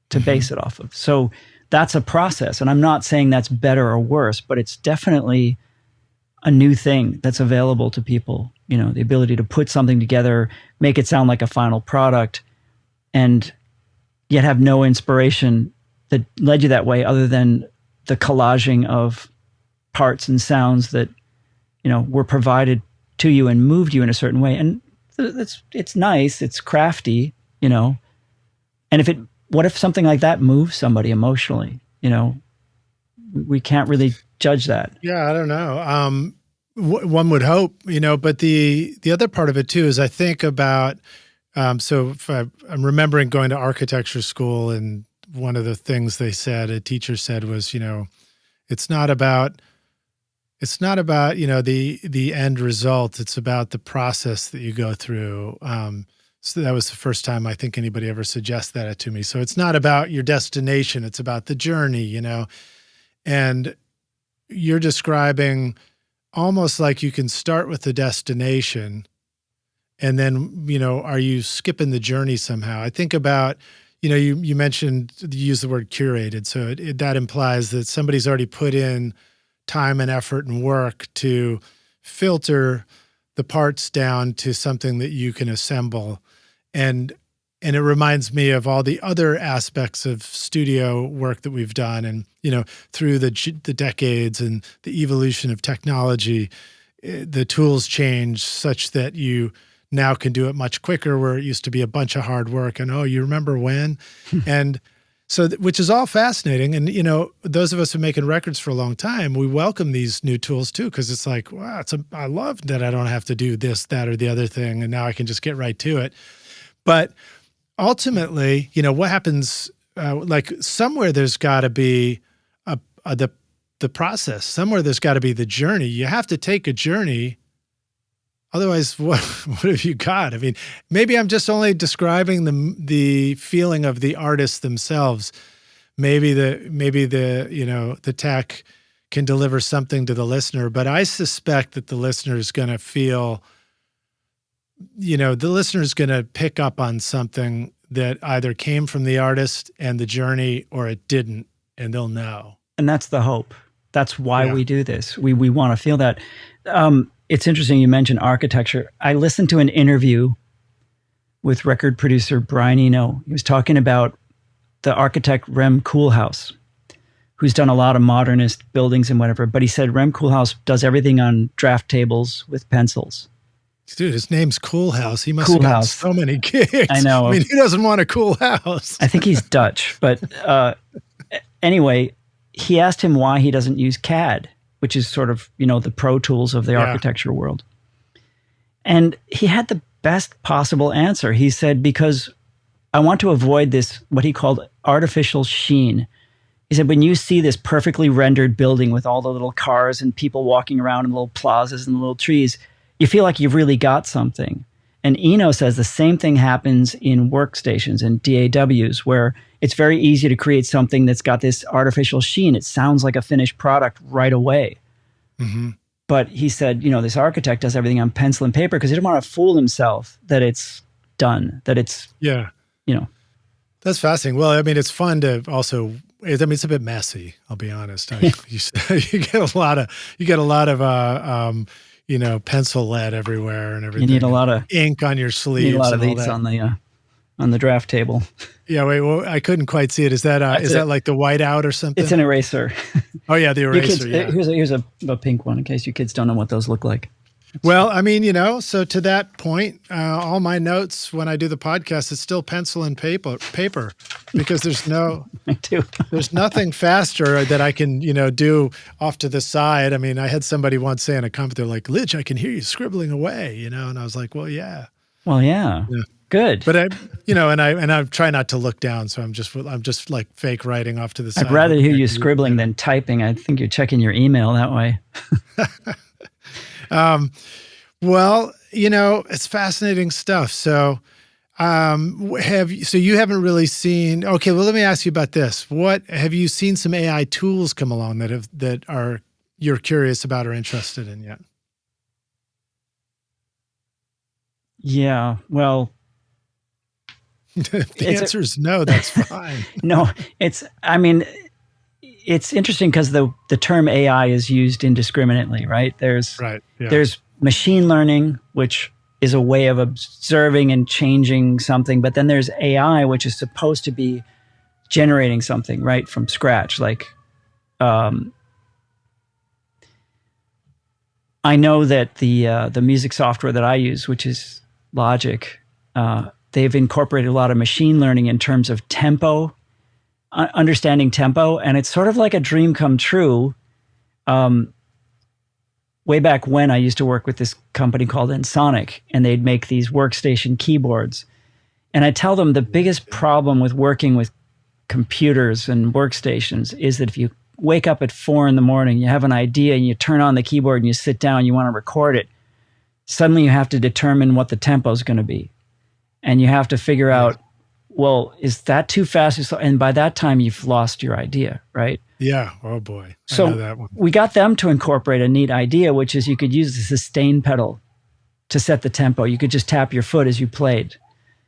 to base it off of. So that's a process. And I'm not saying that's better or worse, but it's definitely a new thing that's available to people. The ability to put something together, make it sound like a final product, and yet have no inspiration that led you that way other than the collaging of parts and sounds that, were provided to you and moved you in a certain way. And it's nice, it's crafty, and what if something like that moves somebody emotionally? We can't really judge that. Yeah, I don't know. One would hope, but the other part of it too is I think about, so if I'm remembering going to architecture school, and one of the things a teacher said was, it's not about, the end result. It's about the process that you go through. So that was the first time I think anybody ever suggested that to me. So it's not about your destination. It's about the journey, and you're describing almost like you can start with the destination, and then, are you skipping the journey somehow? I think about, you mentioned, you use the word curated. So that implies that somebody's already put in time and effort and work to filter the parts down to something that you can assemble. And it reminds me of all the other aspects of studio work that we've done. And, through the decades and the evolution of technology, the tools change such that you now can do it much quicker, where it used to be a bunch of hard work. And, you remember when? And so, which is all fascinating. And, those of us who are making records for a long time, we welcome these new tools too, because it's like, wow, I love that I don't have to do this, that, or the other thing. And now I can just get right to it. But ultimately, what happens, like somewhere there's got to be the process. Somewhere there's got to be the journey. You have to take a journey. Otherwise, what have you got? I mean, maybe I'm just only describing the feeling of the artists themselves. Maybe the tech can deliver something to the listener, but I suspect that the listener is going to feel, the listener is going to pick up on something that either came from the artist and the journey, or it didn't, and they'll know. And that's the hope. That's why we do this. We want to feel that. It's interesting you mentioned architecture. I listened to an interview with record producer Brian Eno. He was talking about the architect Rem Koolhaas, who's done a lot of modernist buildings and whatever. But he said Rem Koolhaas does everything on draft tables with pencils. Dude, his name's Cool House. He must Cool have gotten House. so many gigs. I know. I mean, who doesn't want a cool house? I think he's Dutch, but anyway, he asked him why he doesn't use CAD, which is sort of, the Pro Tools of the architecture world. And he had the best possible answer. He said, because I want to avoid this, what he called artificial sheen. He said, when you see this perfectly rendered building with all the little cars and people walking around in little plazas and little trees, you feel like you've really got something. And Eno says the same thing happens in workstations and DAWs, where it's very easy to create something that's got this artificial sheen. It sounds like a finished product right away. Mm-hmm. But he said, this architect does everything on pencil and paper because he didn't want to fool himself that it's done, that it's, That's fascinating. Well, I mean, it's fun to also, it's a bit messy, I'll be honest. You get a lot of pencil lead everywhere and everything. You need a lot of ink on your sleeves. You need a lot of these on the draft table. Yeah, wait. Well, I couldn't quite see it. Is that that like the whiteout or something? It's an eraser. Oh yeah, the eraser. Here's a pink one in case you kids don't know what those look like. Well, I mean, so to that point, all my notes when I do the podcast, it's still pencil and paper because there's there's nothing faster that I can, do off to the side. I mean, I had somebody once say in a comment, they're like, Lij, I can hear you scribbling away, and I was like, well, yeah. Well, yeah. Good. But I try not to look down. So I'm just like fake writing off to the side. I'd rather hear you scribbling than typing. I think you're checking your email that way. Well, it's fascinating stuff. So, you haven't really seen, okay, well, let me ask you about this. What have you seen some AI tools come along that you're curious about or interested in yet? Yeah, well, the answer is no, that's fine. No, it's interesting because the term AI is used indiscriminately, right? There's machine learning, which is a way of observing and changing something, but then there's AI, which is supposed to be generating something right from scratch. Like, I know that the music software that I use, which is Logic, they've incorporated a lot of machine learning in terms of tempo, understanding tempo, and it's sort of like a dream come true. Way back when, I used to work with this company called Ensoniq, and they'd make these workstation keyboards. And I tell them the biggest problem with working with computers and workstations is that if you wake up at 4 a.m, you have an idea, and you turn on the keyboard and you sit down, you want to record it, suddenly you have to determine what the tempo is going to be. And you have to figure out, well, is that too fast? And by that time, you've lost your idea, right? Yeah. Oh, boy. So I know that one. We got them to incorporate a neat idea, which is you could use the sustain pedal to set the tempo. You could just tap your foot as you played.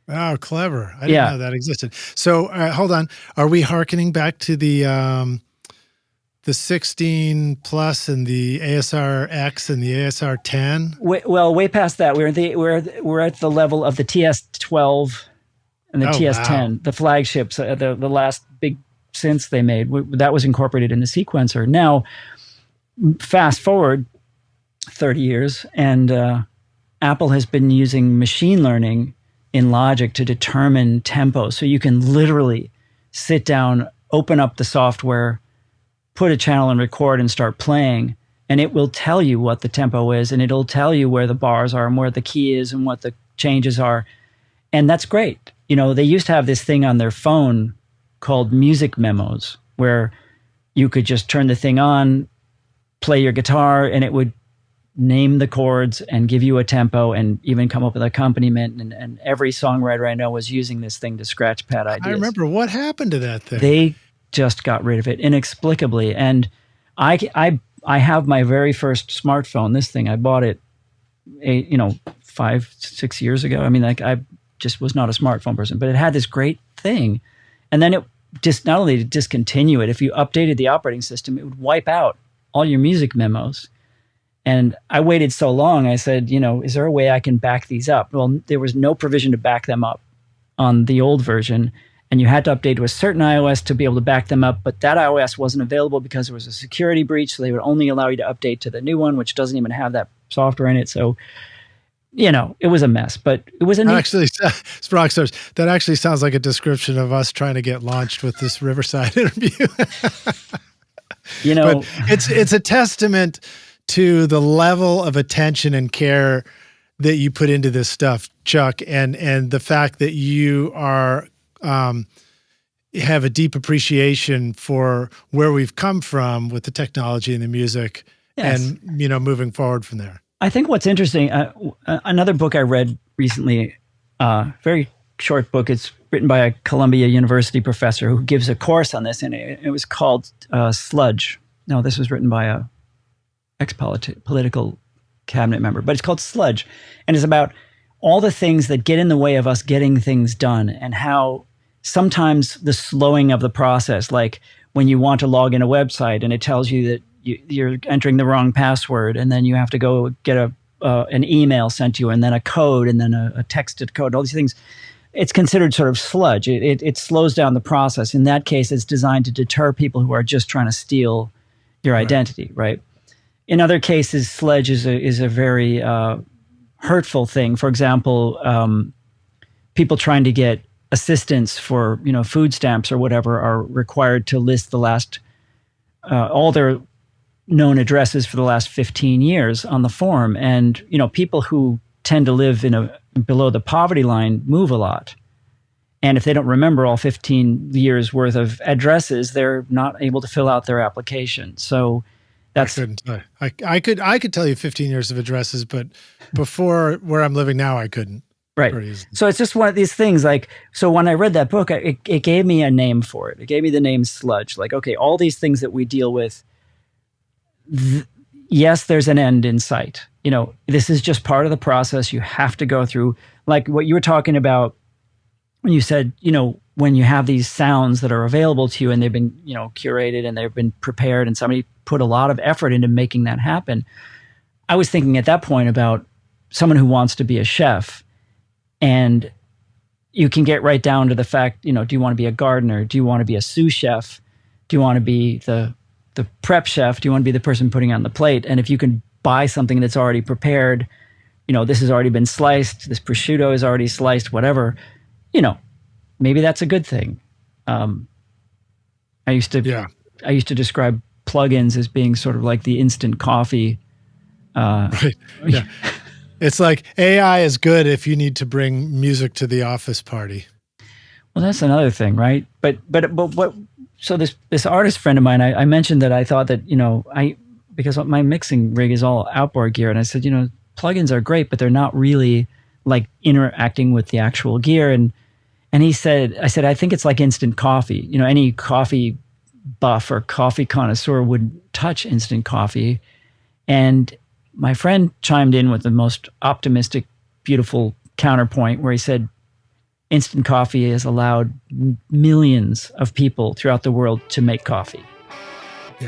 Oh, clever. I didn't know that existed. So hold on. Are we hearkening back to the 16 plus and the ASR-X and the ASR-10? Way past that. We're at the level of the TS-12 and the TS-10, the flagships, the last big synths they made. That was incorporated in the sequencer. Now, fast forward 30 years, and Apple has been using machine learning in Logic to determine tempo. So you can literally sit down, open up the software, put a channel and record and start playing, and it will tell you what the tempo is, and it'll tell you where the bars are and where the key is and what the changes are. And that's great. They used to have this thing on their phone called music memos, where you could just turn the thing on, play your guitar, and it would name the chords and give you a tempo and even come up with accompaniment. And every songwriter I know was using this thing to scratch pad ideas. I remember. What happened to that thing? They just got rid of it inexplicably. And I have my very first smartphone. This thing, I bought it 5-6 years ago. I mean, I just was not a smartphone person, but it had this great thing. And then it just, not only to discontinue it, if you updated the operating system, it would wipe out all your music memos. And I waited so long, I said, is there a way I can back these up? Well, there was no provision to back them up on the old version. And you had to update to a certain iOS to be able to back them up. But that iOS wasn't available because there was a security breach. So they would only allow you to update to the new one, which doesn't even have that software in it. So it was a mess, but it was a neat. Actually, Rockstars, that actually sounds like a description of us trying to get launched with this Riverside interview. But it's a testament to the level of attention and care that you put into this stuff, Chuck, and the fact that you are have a deep appreciation for where we've come from with the technology and the music, and moving forward from there. I think what's interesting, another book I read recently, very short book. It's written by a Columbia University professor who gives a course on this, and it was called Sludge. No, this was written by a ex-political cabinet member, but it's called Sludge, and it's about all the things that get in the way of us getting things done, and how sometimes the slowing of the process, like when you want to log in a website and it tells you that you're entering the wrong password, and then you have to go get an email sent to you, and then a code, and then a texted code, all these things. It's considered sort of sludge. It slows down the process. In that case, it's designed to deter people who are just trying to steal your identity, right? In other cases, sludge is a very hurtful thing. For example, people trying to get assistance for food stamps or whatever are required to list the last all their known addresses for the last 15 years on the form. And, people who tend to live below the poverty line move a lot. And if they don't remember all 15 years worth of addresses, they're not able to fill out their application. So that's... I could tell you 15 years of addresses, but before where I'm living now, I couldn't. Right. So it's just one of these things. Like, so when I read that book, it gave me a name for it. It gave me the name Sludge. Like, okay, all these things that we deal with, yes, there's an end in sight. This is just part of the process you have to go through. Like what you were talking about when you said, when you have these sounds that are available to you and they've been, curated and they've been prepared and somebody put a lot of effort into making that happen. I was thinking at that point about someone who wants to be a chef, and you can get right down to the fact, do you want to be a gardener? Do you want to be a sous chef? Do you want to be the prep chef? Do you want to be the person putting on the plate? And if you can buy something that's already prepared, this has already been sliced, this prosciutto is already sliced, whatever, maybe that's a good thing. I used to describe plugins as being sort of like the instant coffee. Right. Yeah. It's like AI is good if you need to bring music to the office party. Well, that's another thing, right? But what? So this artist friend of mine, I mentioned that I thought that because my mixing rig is all outboard gear, and I said plugins are great, but they're not really like interacting with the actual gear. And I said I think it's like instant coffee. Any coffee buff or coffee connoisseur would touch instant coffee, and my friend chimed in with the most optimistic, beautiful counterpoint where he said, instant coffee has allowed millions of people throughout the world to make coffee.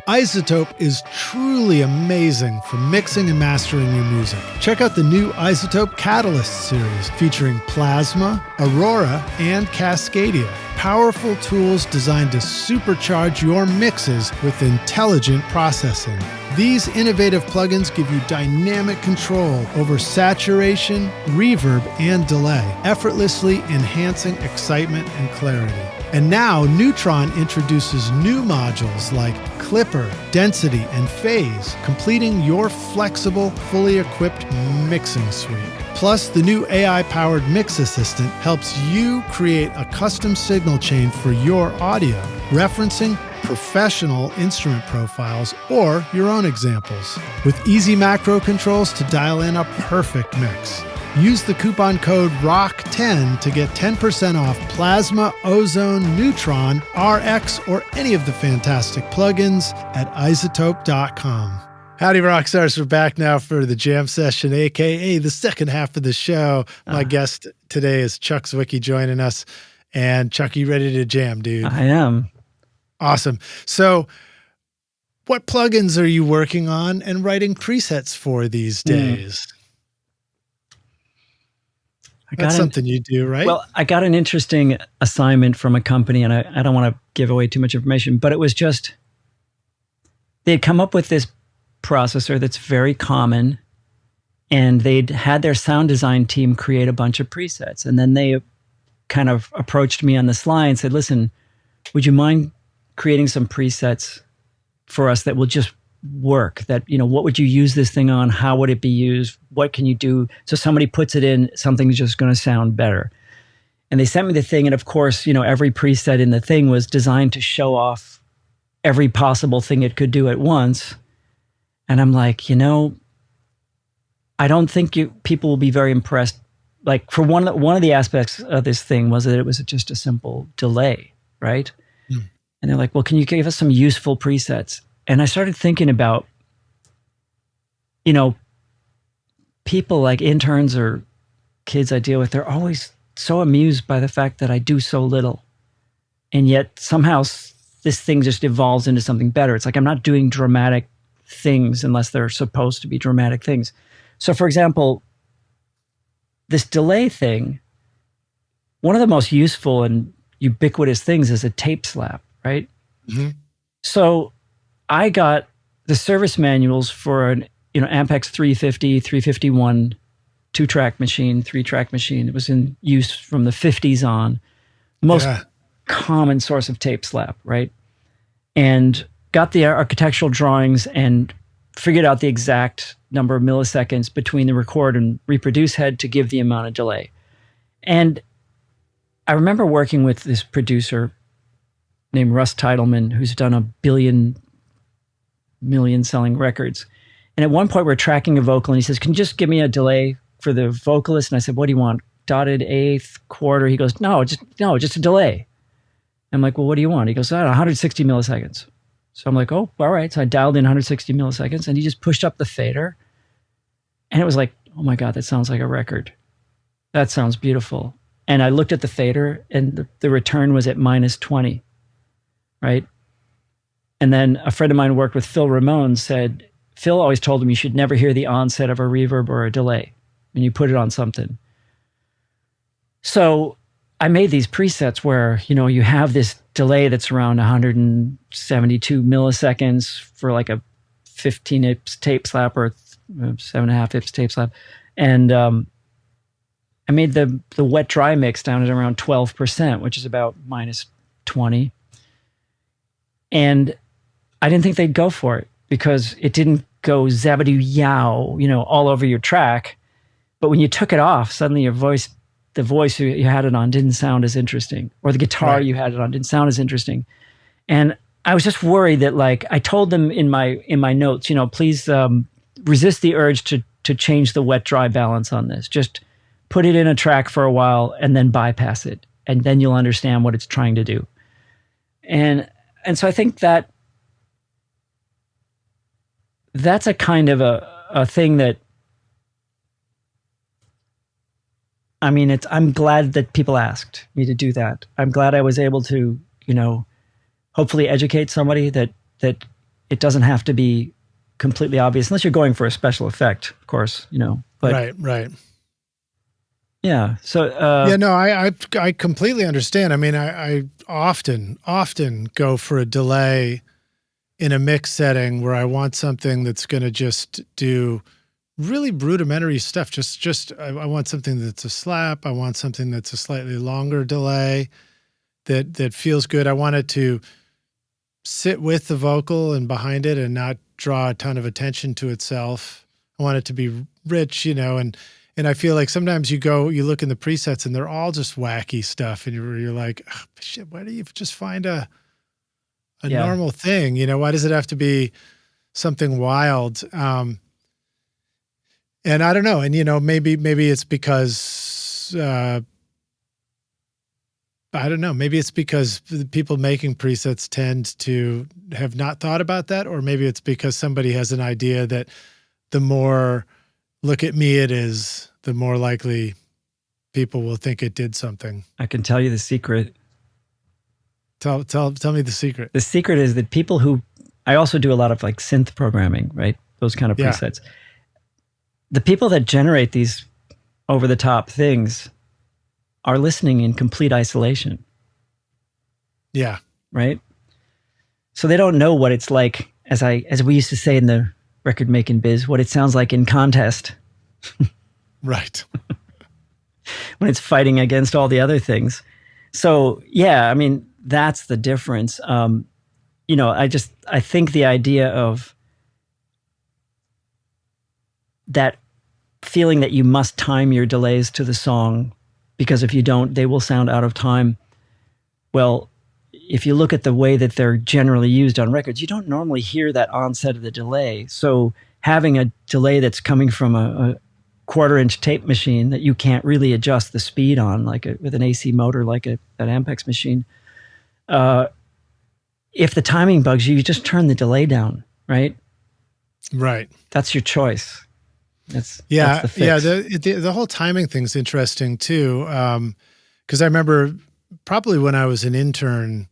iZotope is truly amazing for mixing and mastering your music. Check out the new iZotope Catalyst series featuring Plasma, Aurora, and Cascadia. Powerful tools designed to supercharge your mixes with intelligent processing. These innovative plugins give you dynamic control over saturation, reverb, and delay, effortlessly enhancing excitement and clarity. And now Neutron introduces new modules like Clipper, Density, and Phase, completing your flexible, fully equipped mixing suite. Plus, the new AI-powered Mix Assistant helps you create a custom signal chain for your audio, referencing professional instrument profiles or your own examples, with easy macro controls to dial in a perfect mix. Use the coupon code ROCK10 to get 10% off Plasma, Ozone, Neutron, RX, or any of the fantastic plugins at iZotope.com. Howdy, Rockstars. We're back now for the jam session, a.k.a. the second half of the show. My guest today is Chuck Zwicky joining us. And Chuck, you ready to jam, dude? I am. Awesome. So what plugins are you working on and writing presets for these days? That's something you do, right? Well, I got an interesting assignment from a company, and I don't want to give away too much information, but it was just, they had come up with this processor that's very common And they'd had their sound design team create a bunch of presets. And then they kind of approached me on the sly and said, listen, would you mind creating some presets for us that will just work? That, what would you use this thing on? How would it be used? What can you do? So somebody puts it in, something's just going to sound better. And they sent me the thing. And of course, every preset in the thing was designed to show off every possible thing it could do at once. And I'm like, I don't think people will be very impressed. Like, for one of the aspects of this thing was that it was just a simple delay, right? Mm. And they're like, well, can you give us some useful presets? And I started thinking about, people like interns or kids I deal with, they're always so amused by the fact that I do so little. And yet somehow this thing just evolves into something better. It's like I'm not doing dramatic things unless they're supposed to be dramatic things. So, for example, this delay thing, one of the most useful and ubiquitous things is a tape slap, right? Mm-hmm. So I got the service manuals for an Ampex 350, 351 2-track machine, 3-track machine. It was in use from the 50s on. Most common source of tape slap, right? And got the architectural drawings and figured out the exact number of milliseconds between the record and reproduce head to give the amount of delay. And I remember working with this producer named Russ Titleman, who's done a million selling records. And at one point we're tracking a vocal and he says, can you just give me a delay for the vocalist? And I said, what do you want? Dotted, eighth, quarter? He goes, no, just a delay. I'm like, well, what do you want? He goes, 160 milliseconds. So I'm like, oh, all right. So I dialed in 160 milliseconds and he just pushed up the fader. And it was like, oh my God, that sounds like a record. That sounds beautiful. And I looked at the fader and the return was at -20, right? And then a friend of mine who worked with Phil Ramone said, Phil always told him you should never hear the onset of a reverb or a delay when you put it on something. So I made these presets where, you have this delay that's around 172 milliseconds for like a 15 ips tape slap or 7.5 ips tape slap. And I made the wet dry mix down at around 12%, which is about -20. And I didn't think they'd go for it because it didn't go zabadoo yow, all over your track. But when you took it off, suddenly the voice you had it on didn't sound as interesting, or the guitar you had it on didn't sound as interesting. And I was just worried that, like, I told them in my notes, please resist the urge to change the wet dry balance on this. Just put it in a track for a while and then bypass it, and then you'll understand what it's trying to do. And so I think that's a kind of a thing that, I mean, I'm glad that people asked me to do that. I'm glad I was able to, hopefully educate somebody that it doesn't have to be completely obvious, unless you're going for a special effect, of course, But, right. Yeah. So I completely understand. I mean, I often go for a delay in a mix setting where I want something that's going to just do really rudimentary stuff. I want something that's a slap. I want something that's a slightly longer delay that feels good. I want it to sit with the vocal and behind it and not draw a ton of attention to itself. I want it to be rich, and I feel like sometimes you look in the presets and they're all just wacky stuff, and you're like, oh, shit, why do you just find a normal thing? Why does it have to be something wild? And I don't know. And, maybe it's because, I don't know, maybe it's because the people making presets tend to have not thought about that, or maybe it's because somebody has an idea that the more look at me it is, the more likely people will think it did something. I can tell you the secret. Tell me the secret. The secret is that people who, I also do a lot of like synth programming, right? Those kind of presets. The people that generate these over the top things are listening in complete isolation. Yeah. Right? So they don't know what it's like, as we used to say in the record making biz, what it sounds like in contest. Right. when it's fighting against all the other things. So yeah, I mean, that's the difference. I think the idea of that feeling that you must time your delays to the song, because if you don't, they will sound out of time. Well, if you look at the way that they're generally used on records, you don't normally hear that onset of the delay. So having a delay that's coming from a quarter-inch tape machine that you can't really adjust the speed on, with an AC motor, like an Ampex machine, if the timing bugs you, you just turn the delay down, right? Right. That's your choice. That's the fix. Yeah. The whole timing thing's interesting too, because I remember probably when I was an intern,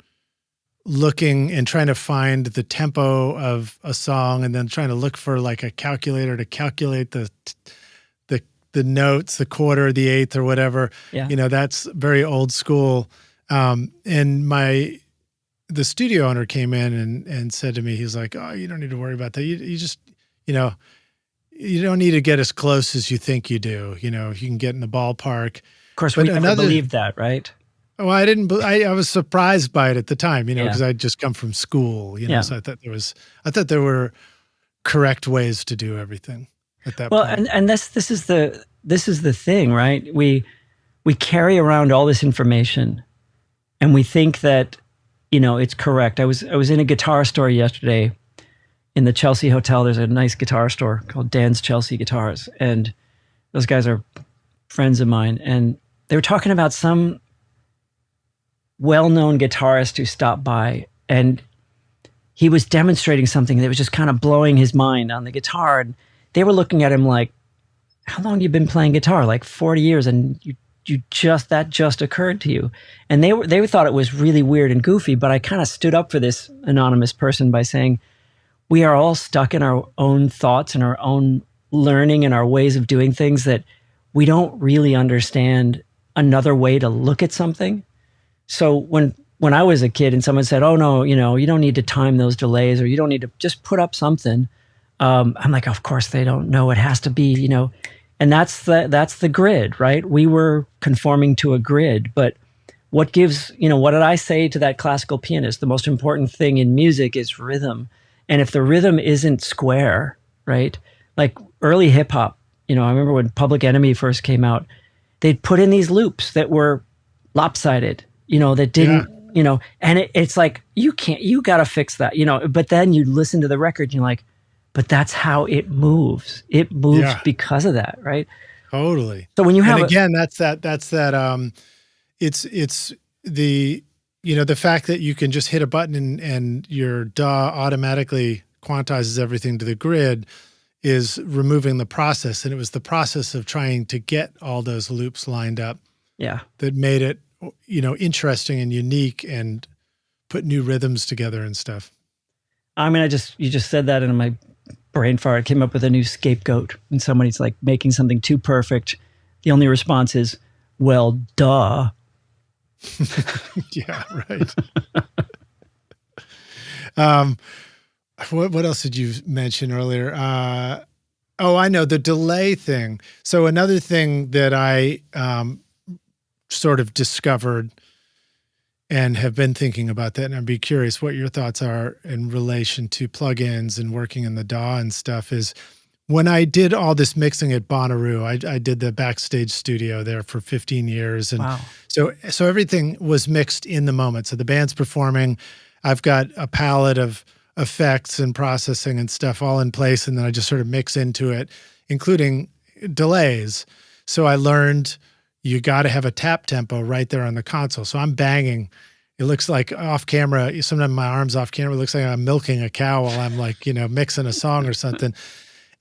looking and trying to find the tempo of a song, and then trying to look for like a calculator to calculate the notes, the quarter, the eighth, or whatever. Yeah. That's very old school. And the studio owner came in and said to me, he's like, "Oh, you don't need to worry about that. You just, you don't need to get as close as you think you do. You can get in the ballpark." Of course, we never believed that, right? Oh, I didn't. I was surprised by it at the time, because Yeah. I'd just come from school, Yeah. So I thought there were correct ways to do everything at that point. Well, and this is the thing, right? We carry around all this information, and we think that it's correct. I was in a guitar store yesterday in the Chelsea Hotel. There's a nice guitar store called Dan's Chelsea Guitars, and those guys are friends of mine, and they were talking about some well-known guitarist who stopped by, and he was demonstrating something that was just kind of blowing his mind on the guitar. And they were looking at him like, "How long have you been playing guitar?" Like 40 years, and that just occurred to you. And they thought it was really weird and goofy, but I kind of stood up for this anonymous person by saying, we are all stuck in our own thoughts and our own learning and our ways of doing things, that we don't really understand another way to look at something. So when I was a kid and someone said, "Oh no, you don't need to time those delays, or you don't need to just put up something," I'm like, of course they don't know. It has to be, and that's the grid, right? We were conforming to a grid. But what gives, what did I say to that classical pianist? The most important thing in music is rhythm. And if the rhythm isn't square, right? Like early hip hop, I remember when Public Enemy first came out, they'd put in these loops that were lopsided, that didn't, and it's like, you got to fix that, but then you listen to the record and you're like, but that's how it moves. It moves because of that, right? Totally. So when you have, that's that, it's the, the fact that you can just hit a button and your DAW automatically quantizes everything to the grid is removing the process. And it was the process of trying to get all those loops lined up that made it, interesting and unique and put new rhythms together and stuff. I mean, you just said that, and my brain fart came up with a new scapegoat. And somebody's like making something too perfect. The only response is, well, duh. Yeah, right. What else did you mention earlier? I know, the delay thing. So another thing that I sort of discovered and have been thinking about that, and I'd be curious what your thoughts are in relation to plugins and working in the DAW and stuff, is when I did all this mixing at Bonnaroo, I did the backstage studio there for 15 years. And wow. So everything was mixed in the moment. So the band's performing, I've got a palette of effects and processing and stuff all in place. And then I just sort of mix into it, including delays. So I learned you got to have a tap tempo right there on the console. So I'm banging. It looks like off camera, sometimes my arm's off camera, it looks like I'm milking a cow while I'm like, mixing a song or something.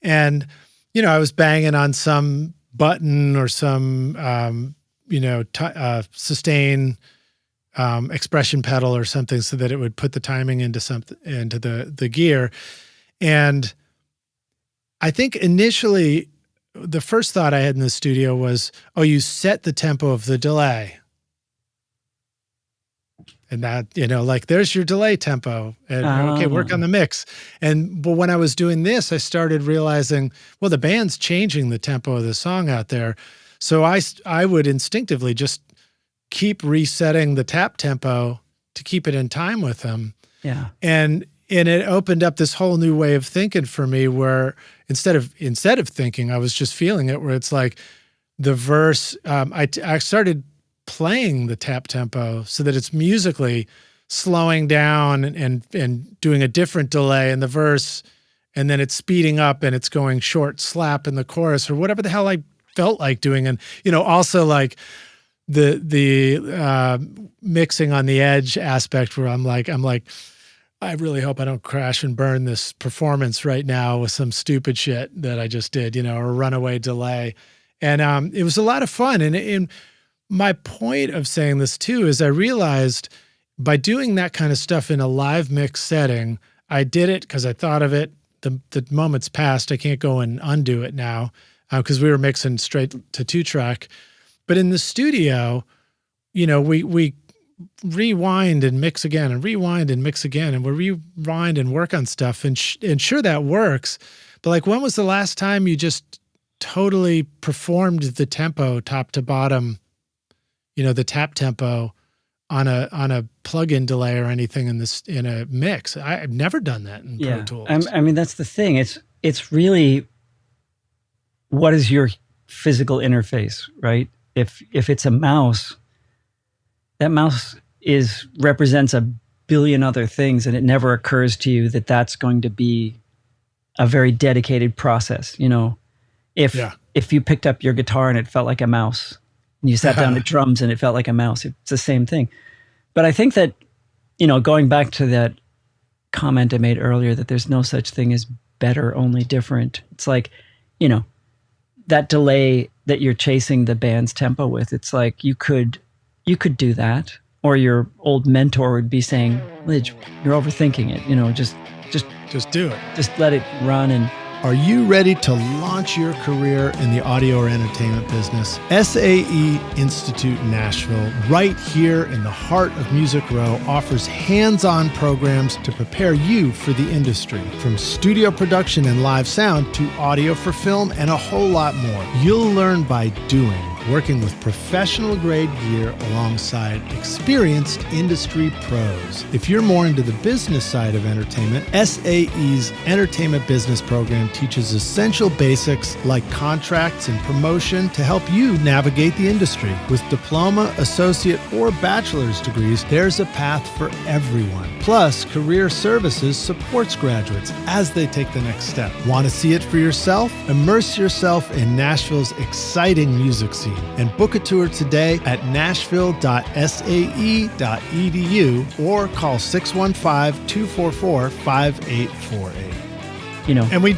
And, I was banging on some button or some, sustain expression pedal or something so that it would put the timing into the gear. And I think initially the first thought I had in the studio was, you set the tempo of the delay. And that, like there's your delay tempo, and okay, work on the mix. But when I was doing this, I started realizing, well, the band's changing the tempo of the song out there. So I would instinctively just keep resetting the tap tempo to keep it in time with them. Yeah. And it opened up this whole new way of thinking for me, where instead of thinking, I was just feeling it, where it's like the verse, I started playing the tap tempo so that it's musically slowing down and doing a different delay in the verse, and then it's speeding up and it's going short slap in the chorus, or whatever the hell I felt like doing. And also like the mixing on the edge aspect, where I'm like I really hope I don't crash and burn this performance right now with some stupid shit that I just did, or a runaway delay. And it was a lot of fun. And my point of saying this too is I realized by doing that kind of stuff in a live mix setting, I did it because I thought of it. The moment's passed. I can't go and undo it now because we were mixing straight to 2-track. But in the studio, we rewind and mix again and rewind and mix again, and we rewind and work on stuff. And sure, that works. But like, when was the last time you just totally performed the tempo top to bottom, the tap tempo on a plug-in delay or anything in a mix? I've never done that in Pro Tools. I mean, that's the thing. It's really, what is your physical interface, right? If it's a mouse, that mouse represents a billion other things, and it never occurs to you that that's going to be a very dedicated process. If you picked up your guitar and it felt like a mouse, and you sat down to drums and it felt like a mouse, it's the same thing. But I think that, going back to that comment I made earlier, that there's no such thing as better, only different. It's like, that delay that you're chasing the band's tempo with, it's like you could do that, or your old mentor would be saying, Lij, you're overthinking it. Just do it. Just let it run. And are you ready to launch your career in the audio or entertainment business? SAE Institute Nashville, right here in the heart of Music Row, offers hands-on programs to prepare you for the industry. From studio production and live sound to audio for film and a whole lot more. You'll learn by doing, working with professional grade gear alongside experienced industry pros. If you're more into the business side of entertainment, SAE's Entertainment Business Program teaches essential basics like contracts and promotion to help you navigate the industry. With diploma, associate, or bachelor's degrees, there's a path for everyone. Plus, Career Services supports graduates as they take the next step. Want to see it for yourself? Immerse yourself in Nashville's exciting music scene and book a tour today at nashville.sae.edu or call 615-244-5848. And we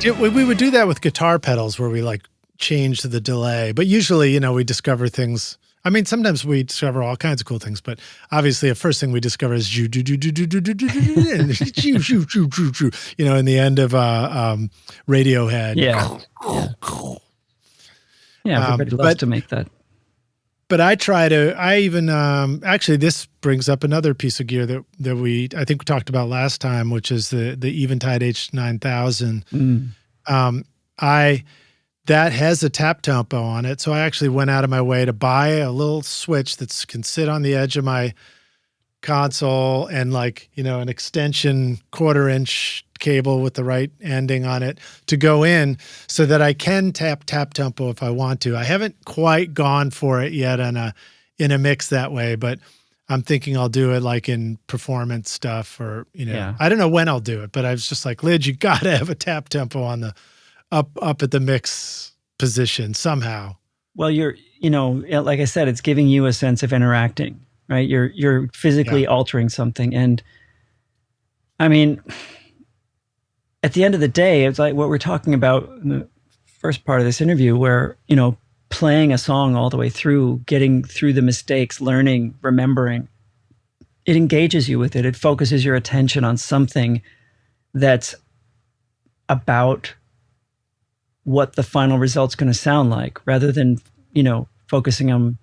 would do that with guitar pedals, where we like change the delay. But usually, we discover things. I mean, sometimes we discover all kinds of cool things, but obviously the first thing we discover is in the end of Radiohead. Yeah, everybody loves to make that. But I even actually, this brings up another piece of gear that I think we talked about last time, which is the Eventide H9000. That has a tap tempo on it. So I actually went out of my way to buy a little switch that can sit on the edge of my console, and an extension 1/4-inch cable with the right ending on it to go in, so that I can tap tempo if I want to. I haven't quite gone for it yet in a mix that way, but I'm thinking I'll do it like in performance stuff, or I don't know when I'll do it, but I was just like, Lij, you got to have a tap tempo on the up at the mix position somehow. Well, you're like I said, it's giving you a sense of interacting, right? You're physically altering something. And I mean, at the end of the day, it's like what we're talking about in the first part of this interview, where, playing a song all the way through, getting through the mistakes, learning, remembering, it engages you with it. It focuses your attention on something that's about what the final result's going to sound like, rather than, focusing on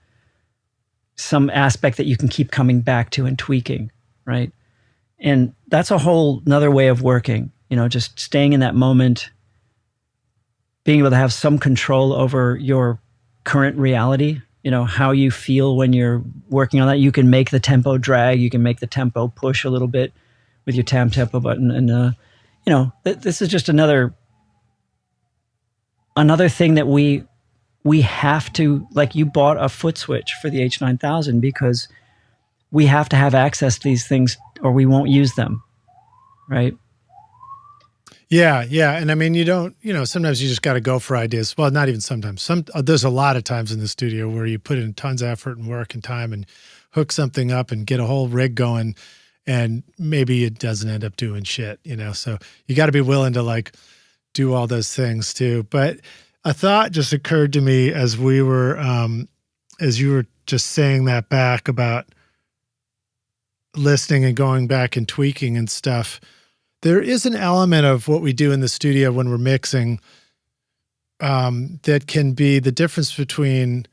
some aspect that you can keep coming back to and tweaking, right? And that's a whole another way of working, just staying in that moment, being able to have some control over your current reality, how you feel when you're working on that. You can make the tempo drag, you can make the tempo push a little bit with your tempo button. And, this is just another thing that we have to, like, you bought a foot switch for the H9000 because we have to have access to these things or we won't use them. Right. Yeah. Yeah. And I mean, you don't, sometimes you just got to go for ideas. Well, not even sometimes. There's a lot of times in the studio where you put in tons of effort and work and time and hook something up and get a whole rig going, and maybe it doesn't end up doing shit, so you got to be willing to like do all those things too. But a thought just occurred to me as we were, as you were just saying that back about listening and going back and tweaking and stuff. There is an element of what we do in the studio when we're mixing that can be the difference between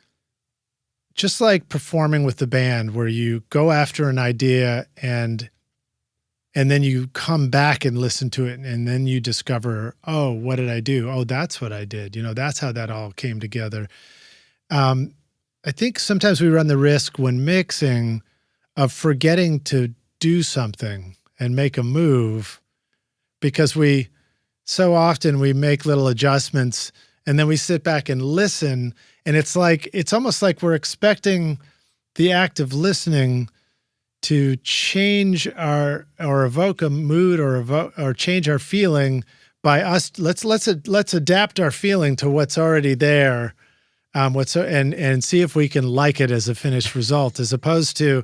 just like performing with the band, where you go after an idea and then you come back and listen to it, and then you discover, oh, what did I do? Oh, that's what I did. That's how that all came together. I think sometimes we run the risk when mixing of forgetting to do something and make a move, because so often we make little adjustments and then we sit back and listen, and it's almost like we're expecting the act of listening to change or evoke a mood or change our feeling by us. Let's adapt our feeling to what's already there, and see if we can like it as a finished result, as opposed to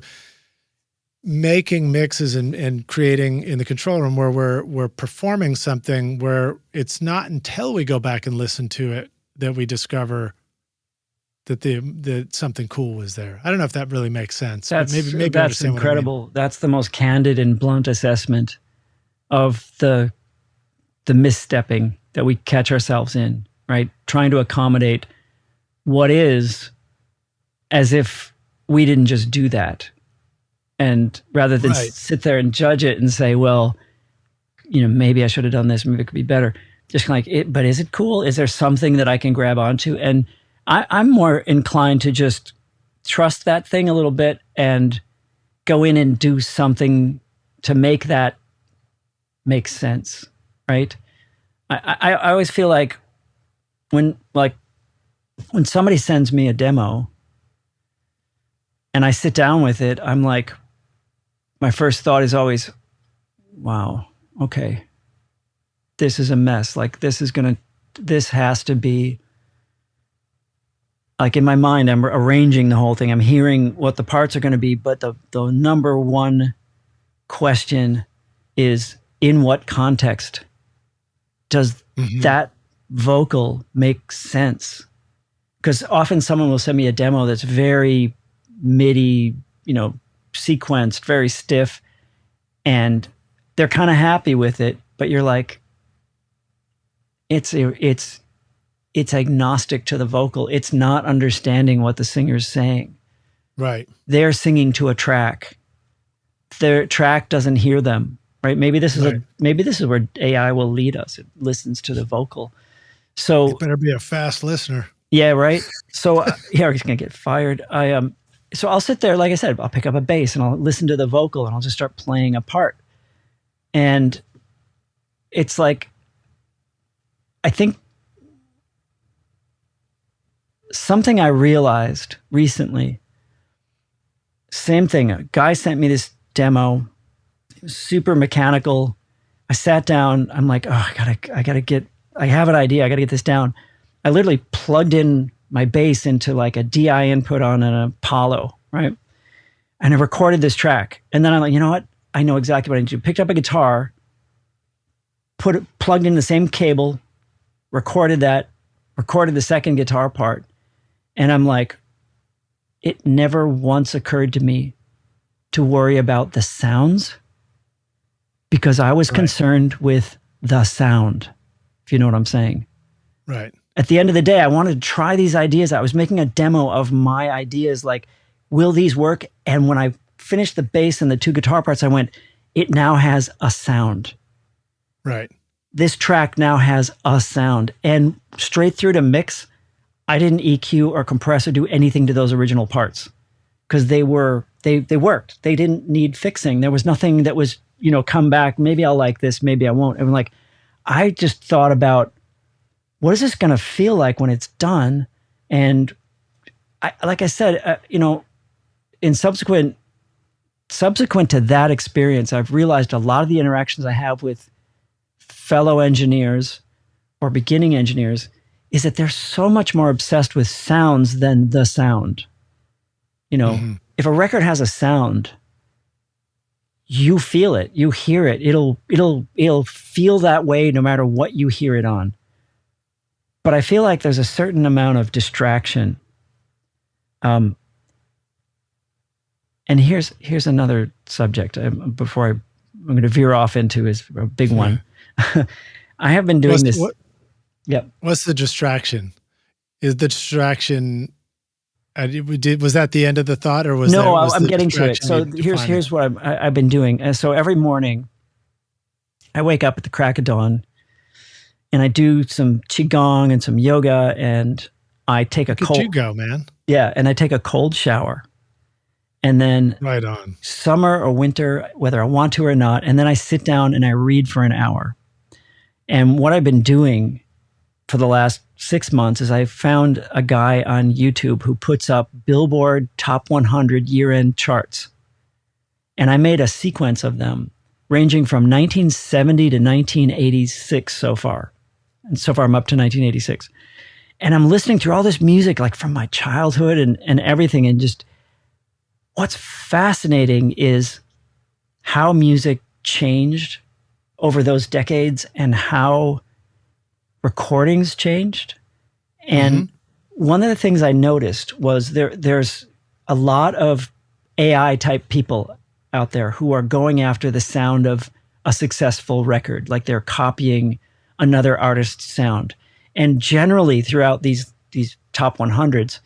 making mixes and creating in the control room where we're performing something where it's not until we go back and listen to it that we discover that something cool was there. I don't know if that really makes sense. Maybe that's incredible. What I mean. That's the most candid and blunt assessment of the misstepping that we catch ourselves in, right? Trying to accommodate what is, as if we didn't just do that. And rather than sit there and judge it and say, well, maybe I should have done this, maybe it could be better. Just kind of like, but is it cool? Is there something that I can grab onto? And I'm more inclined to just trust that thing a little bit and go in and do something to make that make sense, right? I always feel like when somebody sends me a demo and I sit down with it, I'm like, my first thought is always, wow, okay, this is a mess. Like this has to be, like in my mind, I'm arranging the whole thing. I'm hearing what the parts are going to be, but the number one question is, in what context does that vocal make sense? Because often someone will send me a demo that's very MIDI, sequenced, very stiff, and they're kind of happy with it, but you're like, it's agnostic to the vocal. It's not understanding what the singer's saying. Right. They're singing to a track. Their track doesn't hear them, right? Maybe this is where AI will lead us. It listens to the vocal. So you better be a fast listener. Yeah, right. So we're just gonna get fired. So I'll sit there, like I said, I'll pick up a bass and I'll listen to the vocal and I'll just start playing a part. And it's like, I think something I realized recently, same thing. A guy sent me this demo, it was super mechanical. I sat down, I'm like, oh, I have an idea, I gotta get this down. I literally plugged in my bass into like a DI input on an Apollo, right? And I recorded this track. And then I'm like, you know what? I know exactly what I need to do. Picked up a guitar, plugged in the same cable, recorded the second guitar part. And I'm like, it never once occurred to me to worry about the sounds, because I was concerned with the sound, if you know what I'm saying. Right. At the end of the day, I wanted to try these ideas. I was making a demo of my ideas, like, will these work? And when I finished the bass and the 2 guitar parts, I went, it now has a sound. Right. This track now has a sound. And straight through to mix, I didn't EQ or compress or do anything to those original parts because they worked. They didn't need fixing. There was nothing that was, come back. Maybe I'll like this. Maybe I won't. And like, I just thought about what is this going to feel like when it's done? And like I said, in subsequent to that experience, I've realized a lot of the interactions I have with fellow engineers or beginning engineers is that they're so much more obsessed with sounds than the sound. If a record has a sound, you feel it, you hear it. It'll feel that way no matter what you hear it on. But I feel like there's a certain amount of distraction. And here's another subject before I'm going to veer off into is a big one. I have been doing this. Yep. What's the distraction? Is the distraction? Was that the end of the thought, or was I'm getting to it. So here's what I've been doing. And so every morning, I wake up at the crack of dawn, and I do some qigong and some yoga, and I take a cold. You go, man. Yeah, and I take a cold shower, and then right on. Summer or winter, whether I want to or not, and then I sit down and I read for an hour. And what I've been doing for the last 6 months is I found a guy on YouTube who puts up Billboard Top 100 year-end charts. And I made a sequence of them ranging from 1970 to 1986 so far. And so far I'm up to 1986. And I'm listening through all this music like from my childhood and everything. And just what's fascinating is how music changed over those decades and how recordings changed. And one of the things I noticed was there's a lot of AI type people out there who are going after the sound of a successful record, like they're copying another artist's sound. And generally throughout these top 100s,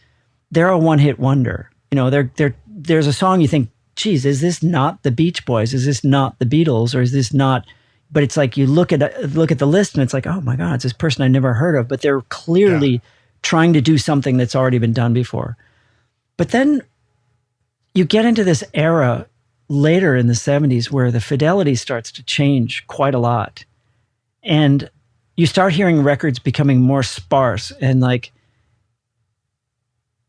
they're a one-hit wonder. There's a song you think, geez, is this not the Beach Boys? Is this not the Beatles? Or is this not? But it's like you look at the list and it's like, oh my God, it's this person I never heard of. But they're clearly trying to do something that's already been done before. But then you get into this era later in the 70s where the fidelity starts to change quite a lot. And you start hearing records becoming more sparse. And like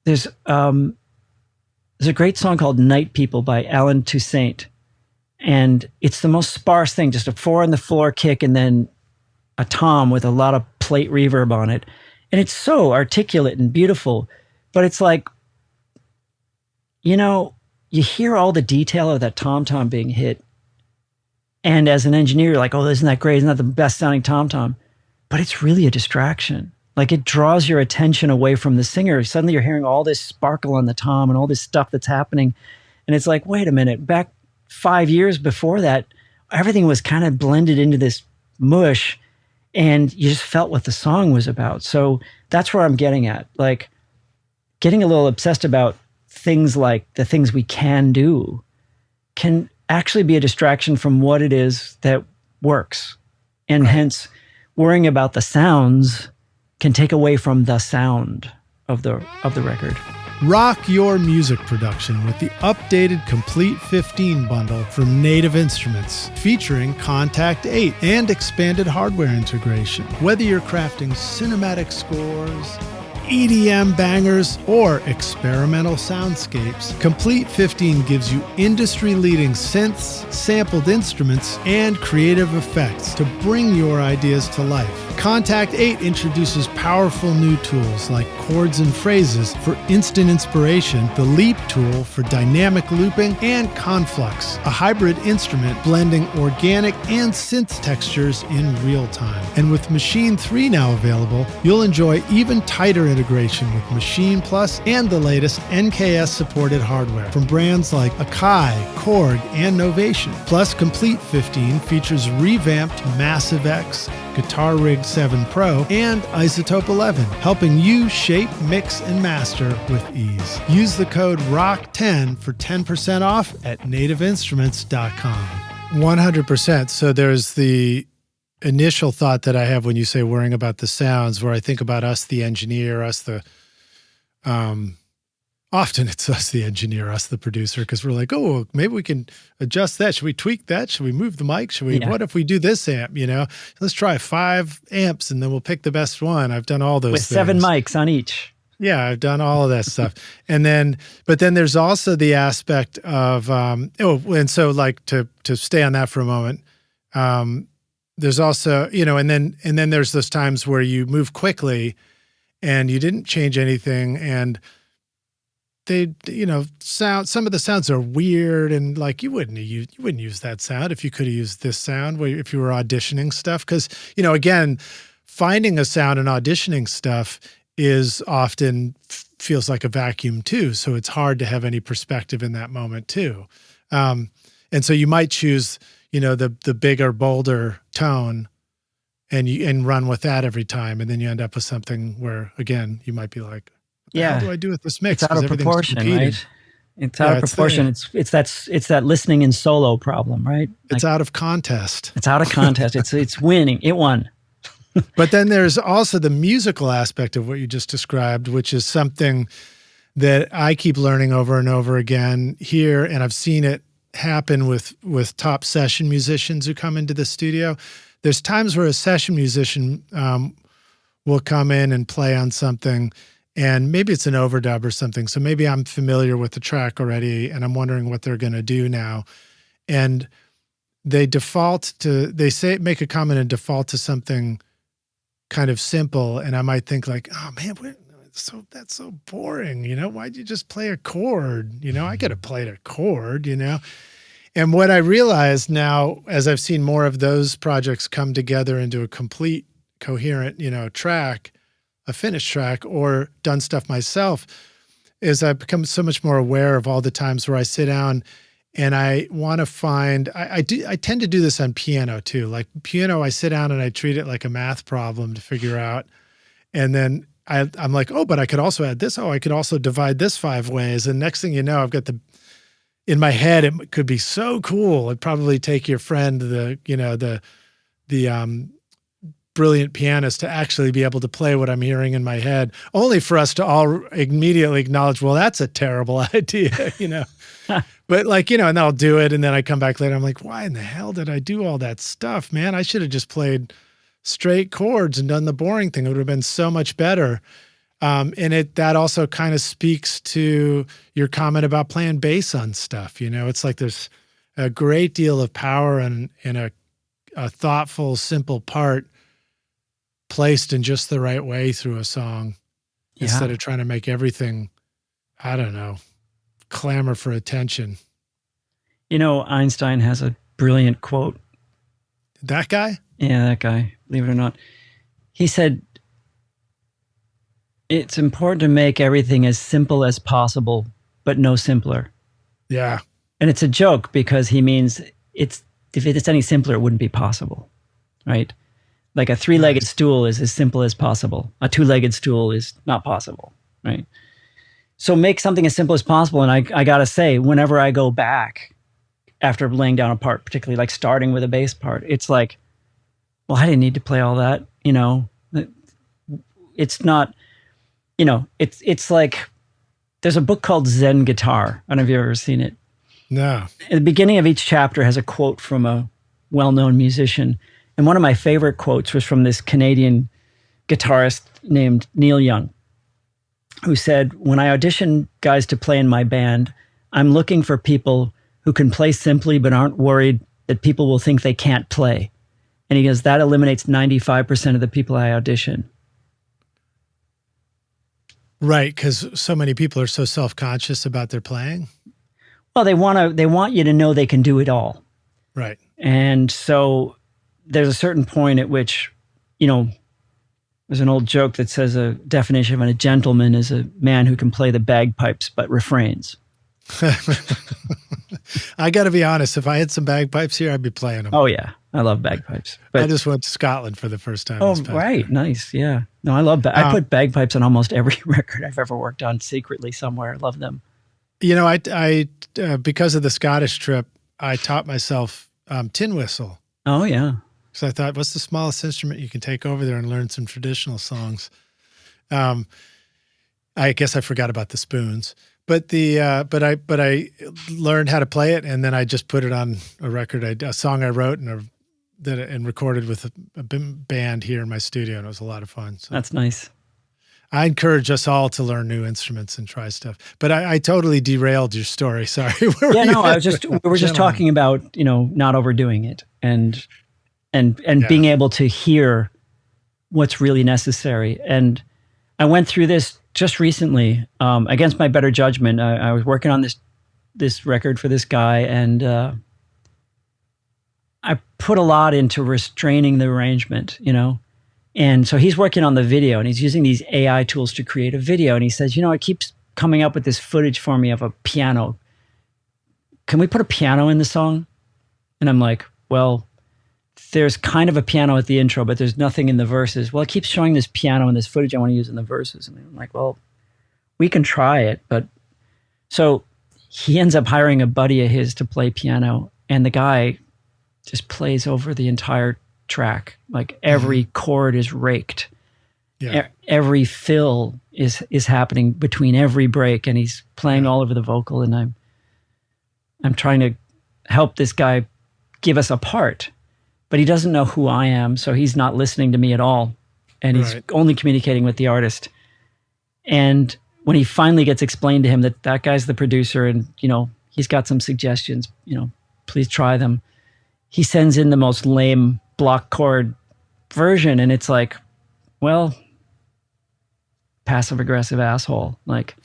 there's a great song called Night People by Alan Toussaint. And it's the most sparse thing, just a 4 on the floor kick and then a tom with a lot of plate reverb on it. And it's so articulate and beautiful, but it's like, you hear all the detail of that tom-tom being hit. And as an engineer, you're like, oh, isn't that great? Isn't that the best sounding tom-tom? But it's really a distraction. Like it draws your attention away from the singer. Suddenly you're hearing all this sparkle on the tom and all this stuff that's happening. And it's like, wait a minute, back 5 years before that, everything was kind of blended into this mush and you just felt what the song was about. So that's where I'm getting at. Like getting a little obsessed about things like the things we can do can actually be a distraction from what it is that works. And hence worrying about the sounds can take away from the sound of the record. Rock your music production with the updated Complete 15 bundle from Native Instruments, featuring Contact 8 and expanded hardware integration. Whether you're crafting cinematic scores, EDM bangers, or experimental soundscapes, Complete 15 gives you industry-leading synths, sampled instruments, and creative effects to bring your ideas to life. Contact 8 introduces powerful new tools like chords and phrases for instant inspiration, the Leap tool for dynamic looping, and Conflux, a hybrid instrument blending organic and synth textures in real time. And with Machine 3 now available, you'll enjoy even tighter integration with Machine Plus and the latest NKS-supported hardware from brands like Akai, Korg, and Novation. Plus, Complete 15 features revamped Massive X, Guitar Rig 7 Pro, and Isotope 11, helping you shape, mix, and master with ease. Use the code ROCK10 for 10% off at nativeinstruments.com. 100%. So there's the initial thought that I have when you say worrying about the sounds, where I think about us, the engineer, often it's us, the engineer, us, the producer, because we're like, oh, maybe we can adjust that. Should we tweak that? Should we move the mic? What if we do this amp, Let's try 5 amps and then we'll pick the best one. I've done all those with things. 7 mics on each. Yeah, I've done all of that stuff. But then there's also the aspect of, and so like to stay on that for a moment, there's also, and then there's those times where you move quickly and you didn't change anything, and they, some of the sounds are weird, and like you wouldn't use that sound if you could have used this sound if you were auditioning stuff. Because, again, finding a sound and auditioning stuff is often feels like a vacuum too. So it's hard to have any perspective in that moment too. And so you might choose, the bigger, bolder tone and run with that every time. And then you end up with something where, again, you might be like, how do I do with this mix? It's out of proportion, right? It's out of proportion. It's that listening in solo problem, right? It's out of contest. It's out of contest. It's winning. It won. But then there's also the musical aspect of what you just described, which is something that I keep learning over and over again here. And I've seen it happen with top session musicians who come into the studio. There's times where a session musician will come in and play on something, and maybe it's an overdub or something. So maybe I'm familiar with the track already and I'm wondering what they're going to do now. And they make a comment and default to something kind of simple. And I might think like, oh man, that's so boring. Why'd you just play a chord? I could have played a chord, And what I realized now, as I've seen more of those projects come together into a complete, coherent, track, a finished track, or done stuff myself, is I've become so much more aware of all the times where I sit down and I want to find, I tend to do this on piano too. Like piano, I sit down and I treat it like a math problem to figure out. And then I'm like, oh, but I could also add this. Oh, I could also divide this 5 ways. And next thing you know, I've got in my head, it could be so cool. It'd probably take your friend, the brilliant pianist, to actually be able to play what I'm hearing in my head, only for us to all immediately acknowledge, well, that's a terrible idea, But and I'll do it. And then I come back later. I'm like, why in the hell did I do all that stuff, man? I should have just played straight chords and done the boring thing. It would have been so much better. And that also kind of speaks to your comment about playing bass on stuff. It's like there's a great deal of power in a thoughtful, simple part placed in just the right way through a song, instead of trying to make everything, I don't know, clamor for attention. Einstein has a brilliant quote. That guy? Yeah, that guy, believe it or not. He said, it's important to make everything as simple as possible, but no simpler. Yeah. And it's a joke because he means if it's any simpler, it wouldn't be possible, right? Like a 3-legged stool is as simple as possible. A 2-legged stool is not possible, right? So make something as simple as possible. And I got to say, whenever I go back after laying down a part, particularly like starting with a bass part, it's like, well, I didn't need to play all that, It's not, it's like, there's a book called Zen Guitar. I don't know if you've ever seen it. No. At the beginning of each chapter has a quote from a well-known musician. And one of my favorite quotes was from this Canadian guitarist named Neil Young, who said, when I audition guys to play in my band, I'm looking for people who can play simply but aren't worried that people will think they can't play. And he goes, that eliminates 95% of the people I audition. Right, because so many people are so self-conscious about their playing. Well, they want you to know they can do it all. Right. And so there's a certain point at which, There's an old joke that says a definition of a gentleman is a man who can play the bagpipes but refrains. I got to be honest. If I had some bagpipes here, I'd be playing them. Oh yeah, I love bagpipes. But, I just went to Scotland for the first time. Oh right, nice. Yeah. No, I love. I put bagpipes on almost every record I've ever worked on secretly somewhere. I love them. You know, I because of the Scottish trip, I taught myself tin whistle. Oh yeah. So I thought, what's the smallest instrument you can take over there and learn some traditional songs? I guess I forgot about the spoons, but I learned how to play it, and then I just put it on a record, a song I wrote and recorded with a band here in my studio, and it was a lot of fun. So that's nice. I encourage us all to learn new instruments and try stuff. But I totally derailed your story. Sorry. We were just talking about, not overdoing it and being able to hear what's really necessary. And I went through this just recently, against my better judgment. I was working on this record for this guy, and I put a lot into restraining the arrangement, And so he's working on the video, and he's using these AI tools to create a video. And he says, it keeps coming up with this footage for me of a piano. Can we put a piano in the song? And I'm like, well, there's kind of a piano at the intro, but there's nothing in the verses. Well, it keeps showing this piano and this footage I want to use in the verses. And I'm like, well, we can try it. But so he ends up hiring a buddy of his to play piano, and the guy just plays over the entire track. Like every chord is raked. Yeah. Every fill is happening between every break, and he's playing all over the vocal. And I'm trying to help this guy give us a part, but he doesn't know who I am, so he's not listening to me at all, and he's only communicating with the artist. And when he finally gets explained to him that guy's the producer, and he's got some suggestions, please try them, he sends in the most lame block chord version, and it's like, well, passive aggressive asshole. Like,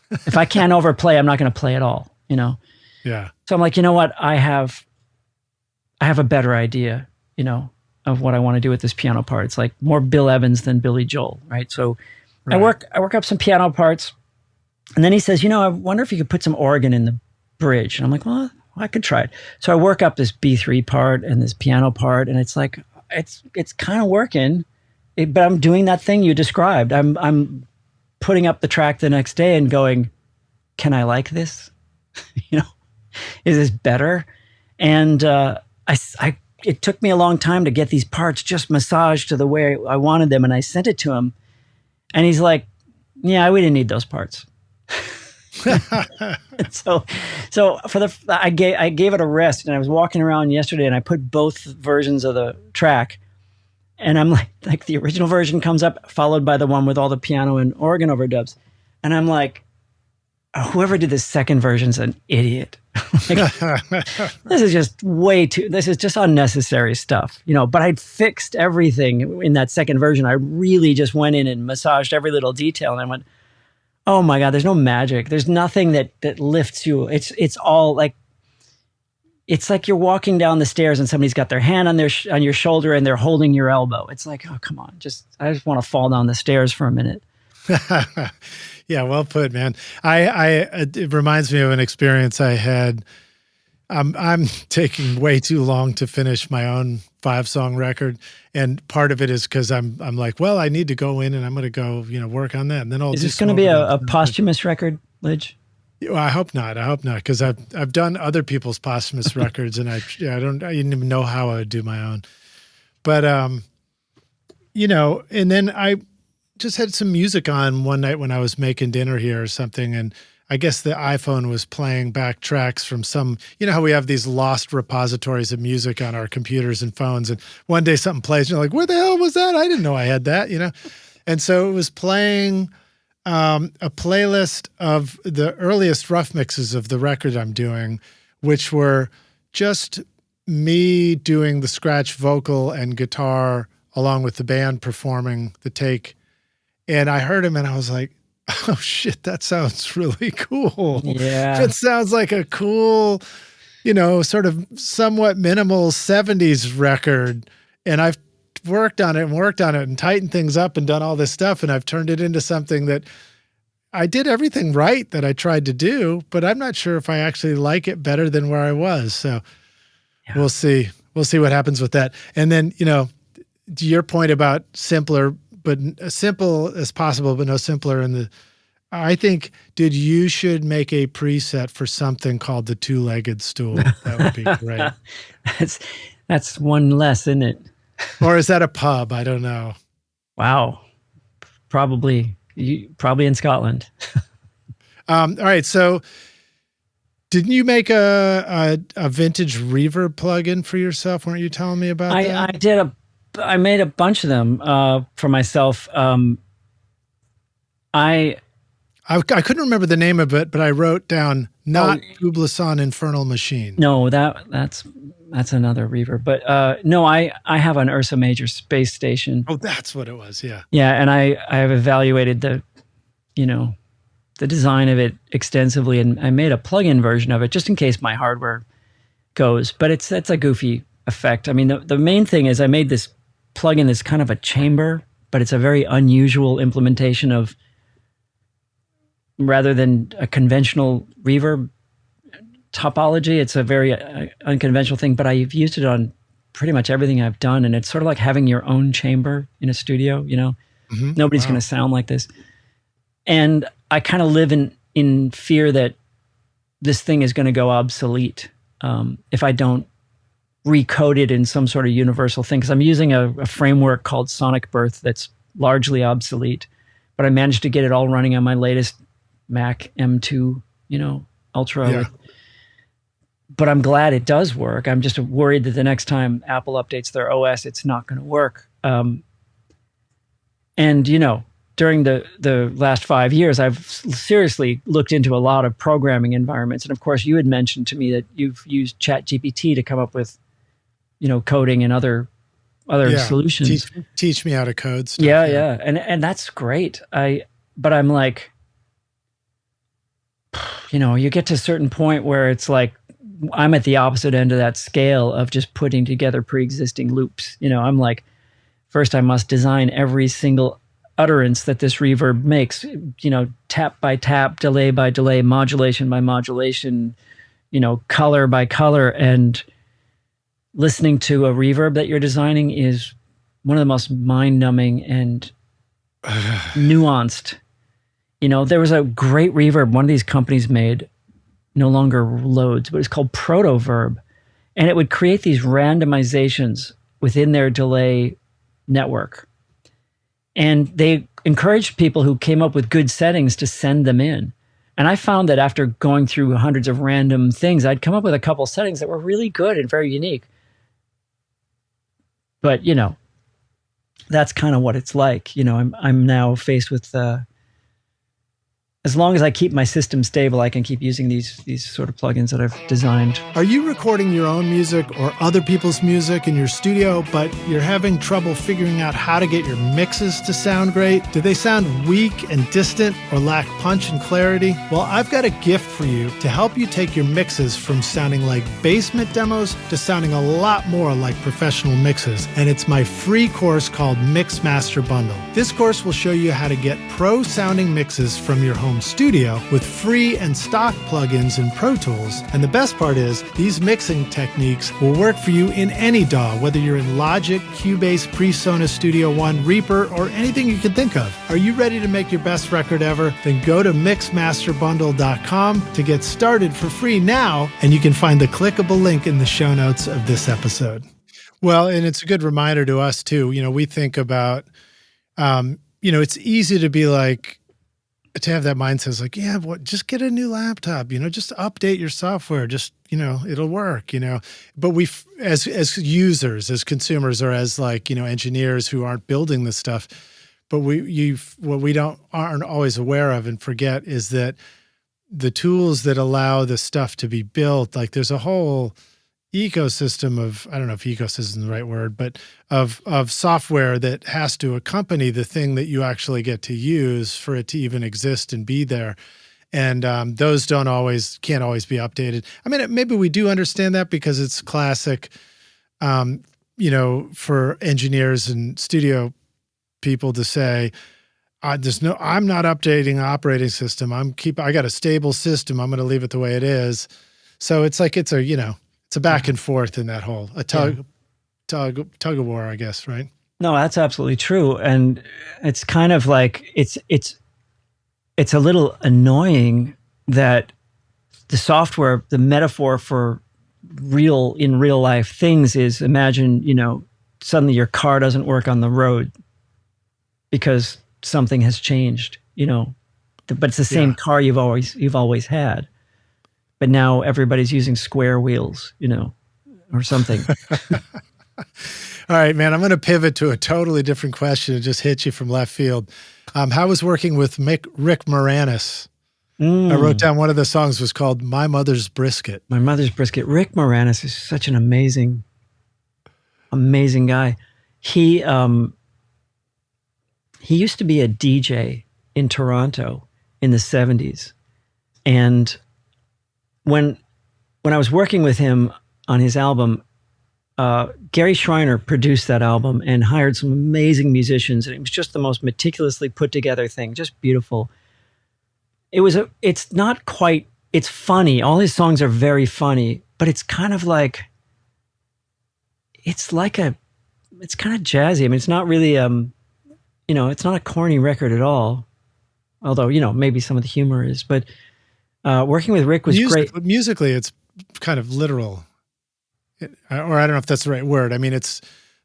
if I can't overplay, I'm not going to play at all. Yeah. So I'm like, you know what? I have a better idea, of what I want to do with this piano part. It's like more Bill Evans than Billy Joel, right? So I work up some piano parts, and then he says, I wonder if you could put some organ in the bridge. And I'm like, well, I could try it. So I work up this B3 part and this piano part, and it's like, it's kind of working, but I'm doing that thing you described. I'm putting up the track the next day and going, can I like this? Is this better? And it took me a long time to get these parts just massaged to the way I wanted them, and I sent it to him, and he's like, yeah, we didn't need those parts. so I gave it a rest, and I was walking around yesterday, and I put both versions of the track, and I'm like the original version comes up, followed by the one with all the piano and organ overdubs, and I'm like, whoever did this second version's an idiot. This is just unnecessary stuff, but I'd fixed everything in that second version. I really just went in and massaged every little detail, and I went, oh my God, there's no magic. There's nothing that lifts you. It's all like, it's like you're walking down the stairs and somebody's got their hand on on your shoulder and they're holding your elbow. It's like, oh, come on. I just want to fall down the stairs for a minute. Yeah, well put, man. It reminds me of an experience I had. I'm taking way too long to finish my own 5-song record, and part of it is because I'm like, well, I need to go in and I'm going to go, work on that, and then I'll. Is this going to be a posthumous record, Lij? Well, I hope not. Because I've done other people's posthumous records, and I didn't even know how I would do my own, but and then I just had some music on one night when I was making dinner here or something, and I guess the iPhone was playing back tracks from some, how we have these lost repositories of music on our computers and phones, and one day something plays and you're like, where the hell was that? I didn't know I had that, And so it was playing a playlist of the earliest rough mixes of the record I'm doing, which were just me doing the scratch vocal and guitar along with the band performing the take. And I heard him and I was like, oh shit, that sounds really cool. Yeah. It sounds like a cool, sort of somewhat minimal 70s record. And I've worked on it and tightened things up and done all this stuff. And I've turned it into something that I did everything right that I tried to do, but I'm not sure if I actually like it better than where I was. So we'll see. We'll see what happens with that. And then, to your point about simpler, but as simple as possible, but no simpler. I think, dude, you should make a preset for something called the two-legged stool. That would be great. That's one less, isn't it? Or is that a pub? I don't know. Wow. Probably in Scotland. All right. So didn't you make a vintage reverb plugin for yourself? Weren't you telling me about that? I did I made a bunch of them for myself. I couldn't remember the name of it, but I wrote down Publison Infernal Machine. No, that's another reverb. But no, I have an Ursa Major space station. Oh, that's what it was. Yeah. Yeah, and I have evaluated the design of it extensively, and I made a plug-in version of it just in case my hardware goes. But it's a goofy effect. I mean, the main thing is I made this plug-in that's kind of a chamber, but it's a very unusual implementation of, rather than a conventional reverb topology, it's a very unconventional thing, but I've used it on pretty much everything I've done. And it's sort of like having your own chamber in a studio, Mm-hmm. Nobody's going to sound like this. And I kind of live in fear that this thing is going to go obsolete if I don't recode it in some sort of universal thing. Because I'm using a framework called Sonic Birth that's largely obsolete, but I managed to get it all running on my latest Mac M2, Ultra. Yeah. But I'm glad it does work. I'm just worried that the next time Apple updates their OS, it's not going to work. And during the last 5 years, I've seriously looked into a lot of programming environments. And of course, you had mentioned to me that you've used ChatGPT to come up with, coding and other solutions. Teach me how to code stuff. Yeah. And that's great. But I'm like, you get to a certain point where it's like, I'm at the opposite end of that scale of just putting together pre-existing loops. I'm like, first I must design every single utterance that this reverb makes, tap by tap, delay by delay, modulation by modulation, color by color. And listening to a reverb that you're designing is one of the most mind-numbing and nuanced. There was a great reverb one of these companies made, no longer loads, but it's called Protoverb. And it would create these randomizations within their delay network. And they encouraged people who came up with good settings to send them in. And I found that after going through hundreds of random things, I'd come up with a couple settings that were really good and very unique. But, that's kind of what it's like. I'm now faced with as long as I keep my system stable, I can keep using these sort of plugins that I've designed. Are you recording your own music or other people's music in your studio, but you're having trouble figuring out how to get your mixes to sound great? Do they sound weak and distant or lack punch and clarity? Well, I've got a gift for you to help you take your mixes from sounding like basement demos to sounding a lot more like professional mixes. And it's my free course called Mix Master Bundle. This course will show you how to get pro-sounding mixes from your home studio with free and stock plugins in Pro Tools. And the best part is, these mixing techniques will work for you in any DAW, whether you're in Logic, Cubase, PreSonus Studio One, Reaper, or anything you can think of. Are you ready to make your best record ever? Then go to mixmasterbundle.com to get started for free now, and you can find the clickable link in the show notes of this episode. Well, and it's a good reminder to us too. We think about, it's easy to be like, to have that mindset is like, yeah, just get a new laptop, just update your software, just, it'll work, but we, as users, as consumers, or as engineers who aren't building this stuff, but what we aren't always aware of and forget is that the tools that allow the stuff to be built, there's a whole ecosystem of, I don't know if ecosystem is the right word, but of software that has to accompany the thing that you actually get to use for it to even exist and be there. And those can't always be updated. I mean, maybe we do understand that because it's classic for engineers and studio people to say, I'm not updating the operating system. I got a stable system. I'm going to leave it the way it is. So it's like, it's a back and forth in that whole, tug of war, I guess. Right. No, that's absolutely true. And it's kind of like, it's a little annoying that the software, the metaphor for in real life things is, imagine, suddenly your car doesn't work on the road because something has changed, but it's the same car you've always had, but now everybody's using square wheels, or something. All right, man, I'm going to pivot to a totally different question. It just hit you from left field. How was working with Rick Moranis? I wrote down one of the songs was called My Mother's Brisket. My Mother's Brisket. Rick Moranis is such an amazing guy. He used to be a DJ in Toronto in the 70s. And when I was working with him on his album, Gary Schreiner produced that album and hired some amazing musicians. And it was just the most meticulously put together thing, just beautiful. It's funny. All his songs are very funny, but it's kind of like, it's kind of jazzy. I mean, it's not really, it's not a corny record at all. Although, maybe some of the humor is, but working with Rick was great. Musically, it's kind of literal. Or I don't know if that's the right word. I mean, it's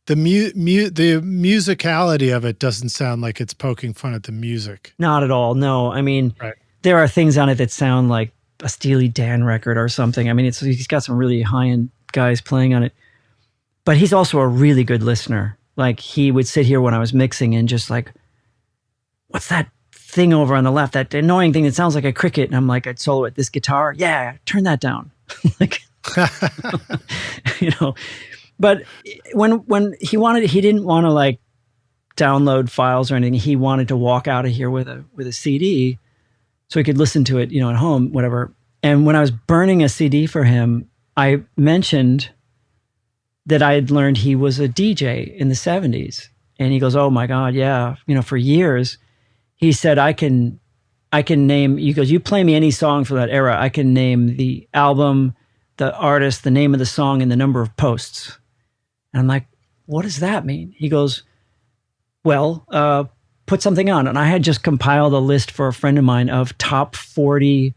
the musicality of it doesn't sound like it's poking fun at the music. Not at all. No, I mean, right. There are things on it that sound like a Steely Dan record or something. I mean, he's got some really high-end guys playing on it, but he's also a really good listener. Like, he would sit here when I was mixing and just like, what's that thing over on the left? That annoying thing that sounds like a cricket. And I'm like, I'd solo it. This guitar. Yeah, turn that down. Like, but when he didn't want to like download files or anything. He wanted to walk out of here with a CD so he could listen to it, at home, whatever. And when I was burning a CD for him, I mentioned that I had learned he was a DJ in the 70s. And he goes, oh my God, yeah. For years, he said, I can name, he goes, you play me any song for that era. I can name the album, the artist, the name of the song, and the number of posts. And I'm like, what does that mean? He goes, well, put something on. And I had just compiled a list for a friend of mine of top 40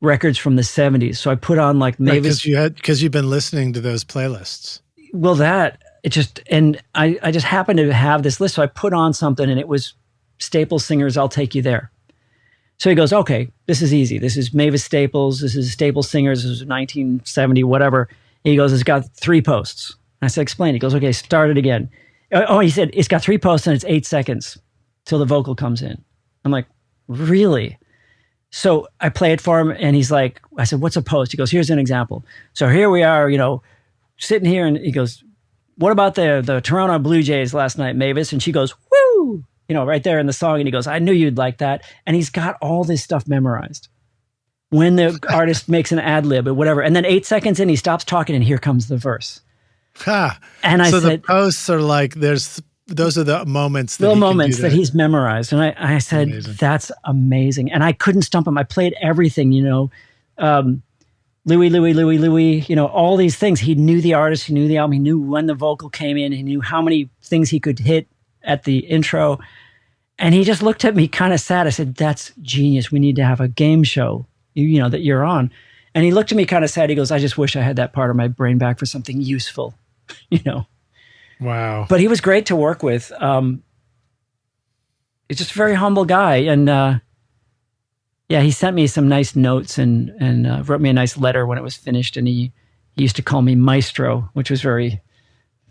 records from the 70s. So I put on like Mavis. Because you've been listening to those playlists. Well, I just happened to have this list. So I put on something and it was Staples Singers, I'll Take You There. So he goes, okay, this is easy. This is Mavis Staples. This is Staples Singers. This is 1970, whatever. And he goes, it's got 3 posts. And I said, explain. He goes, okay, start it again. Oh, he said, it's got 3 posts and it's 8 seconds till the vocal comes in. I'm like, really? So I play it for him and he's like, I said, what's a post? He goes, here's an example. So here we are, sitting here, and he goes, what about the Toronto Blue Jays last night, Mavis? And she goes, woo, right there in the song. And he goes, I knew you'd like that. And he's got all this stuff memorized. When the artist makes an ad lib or whatever, and then 8 seconds in, he stops talking and here comes the verse. And I said, the posts are like, those are the moments that he's memorized. And I said, amazing. That's amazing. And I couldn't stump him. I played everything, Louis, all these things. He knew the artist, he knew the album, he knew when the vocal came in, he knew how many things he could hit at the intro. And he just looked at me kind of sad. I said, that's genius. We need to have a game show, that you're on. And he looked at me kind of sad. He goes, I just wish I had that part of my brain back for something useful, Wow. But he was great to work with. He's just a very humble guy. And he sent me some nice notes and wrote me a nice letter when it was finished. And he used to call me Maestro, which was very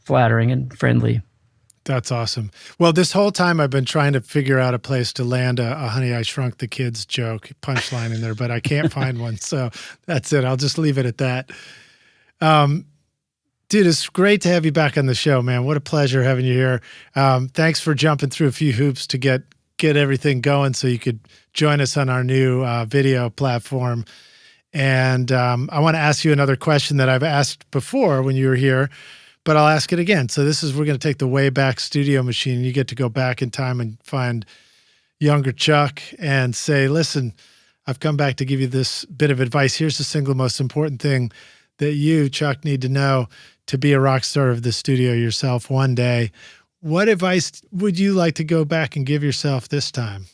flattering and friendly. That's awesome. Well, this whole time I've been trying to figure out a place to land a Honey, I Shrunk the Kids joke punchline in there, but I can't find one. So that's it. I'll just leave it at that. Dude, it's great to have you back on the show, man. What a pleasure having you here. Thanks for jumping through a few hoops to get everything going so you could join us on our new video platform. And I want to ask you another question that I've asked before when you were here, but I'll ask it again. So we're going to take the Wayback Studio machine, and you get to go back in time and find younger Chuck and say, listen, I've come back to give you this bit of advice. Here's the single most important thing that you, Chuck, need to know to be a rock star of the studio yourself one day. What advice would you like to go back and give yourself this time?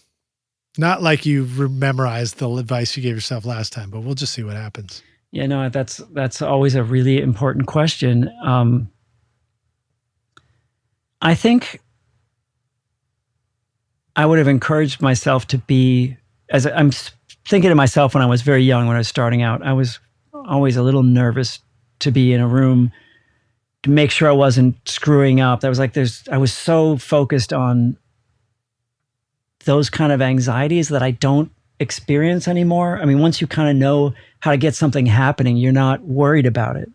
Not like you memorized the advice you gave yourself last time, but we'll just see what happens. Yeah, no, that's always a really important question. I think I would have encouraged myself to be, as I'm thinking of myself when I was very young, when I was starting out, I was always a little nervous to be in a room to make sure I wasn't screwing up. I was so focused on those kind of anxieties that I don't experience anymore. I mean, once you kind of know how to get something happening, you're not worried about it.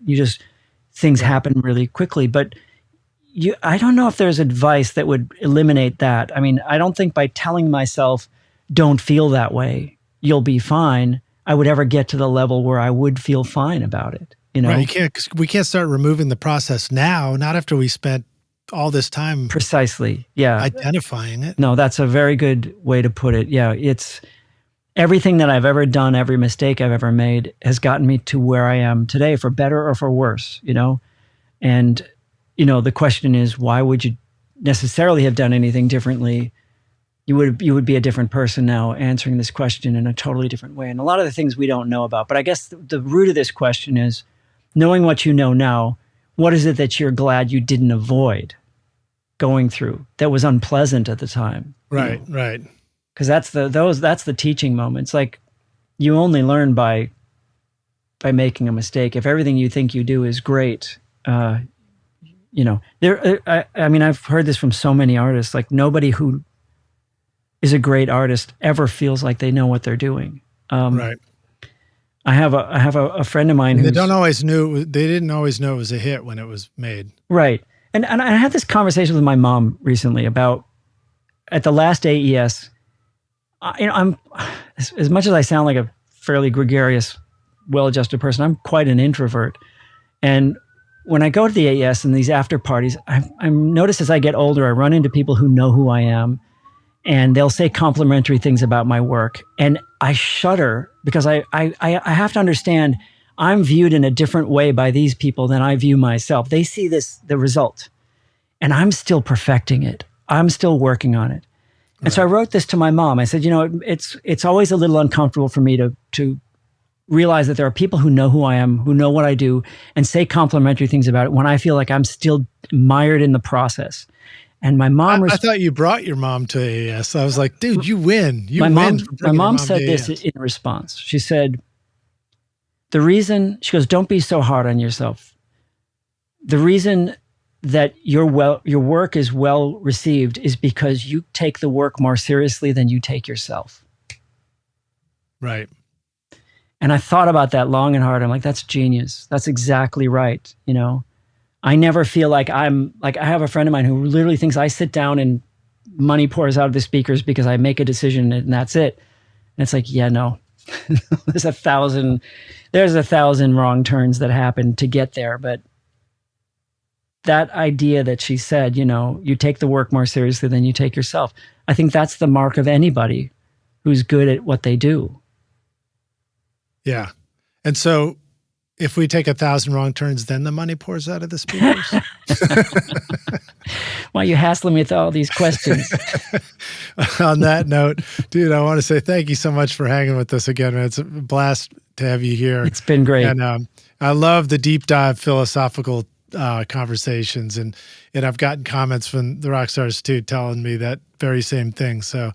Things happen really quickly. But I don't know if there's advice that would eliminate that. I mean, I don't think by telling myself, don't feel that way, you'll be fine, I would ever get to the level where I would feel fine about it. Right. We can't start removing the process now, not after we spent all this time precisely identifying it. No, that's a very good way to put it. Yeah, it's everything that I've ever done, every mistake I've ever made has gotten me to where I am today, for better or for worse, And the question is, why would you necessarily have done anything differently? You would be a different person now answering this question in a totally different way. And a lot of the things we don't know about. But I guess the root of this question is, knowing what you know now, what is it that you're glad you didn't avoid going through that was unpleasant at the time? Right, right. Because that's the teaching moments. Like, you only learn by making a mistake. If everything you think you do is great, I mean, I've heard this from so many artists. Like, nobody who is a great artist ever feels like they know what they're doing. Right. I have a friend of mine who they didn't always know it was a hit when it was made. Right. And I had this conversation with my mom recently about, at the last AES, I'm, as much as I sound like a fairly gregarious, well-adjusted person, I'm quite an introvert. And when I go to the AES and these after parties, I notice as I get older, I run into people who know who I am, and they'll say complimentary things about my work. And I shudder because I have to understand I'm viewed in a different way by these people than I view myself. They see the result, and I'm still perfecting it. I'm still working on it. And right. So I wrote this to my mom. I said, it's always a little uncomfortable for me to realize that there are people who know who I am, who know what I do, and say complimentary things about it when I feel like I'm still mired in the process. And my mom... I thought you brought your mom to AES. I was like, dude, you win. My mom said this in response. She said, she goes, don't be so hard on yourself. The reason that your work is well received is because you take the work more seriously than you take yourself. Right. And I thought about that long and hard. I'm like, that's genius. That's exactly right. I never feel like I have a friend of mine who literally thinks I sit down and money pours out of the speakers because I make a decision and that's it. And it's like, yeah, no, there's a thousand wrong turns that happen to get there. But that idea that she said, you take the work more seriously than you take yourself. I think that's the mark of anybody who's good at what they do. Yeah. And so if we take 1,000 wrong turns, then the money pours out of the speakers? Why are you hassling me with all these questions? On that note, dude, I want to say thank you so much for hanging with us again, man. It's a blast to have you here. It's been great. And I love the deep dive philosophical conversations. And I've gotten comments from the rock stars too, telling me that very same thing. So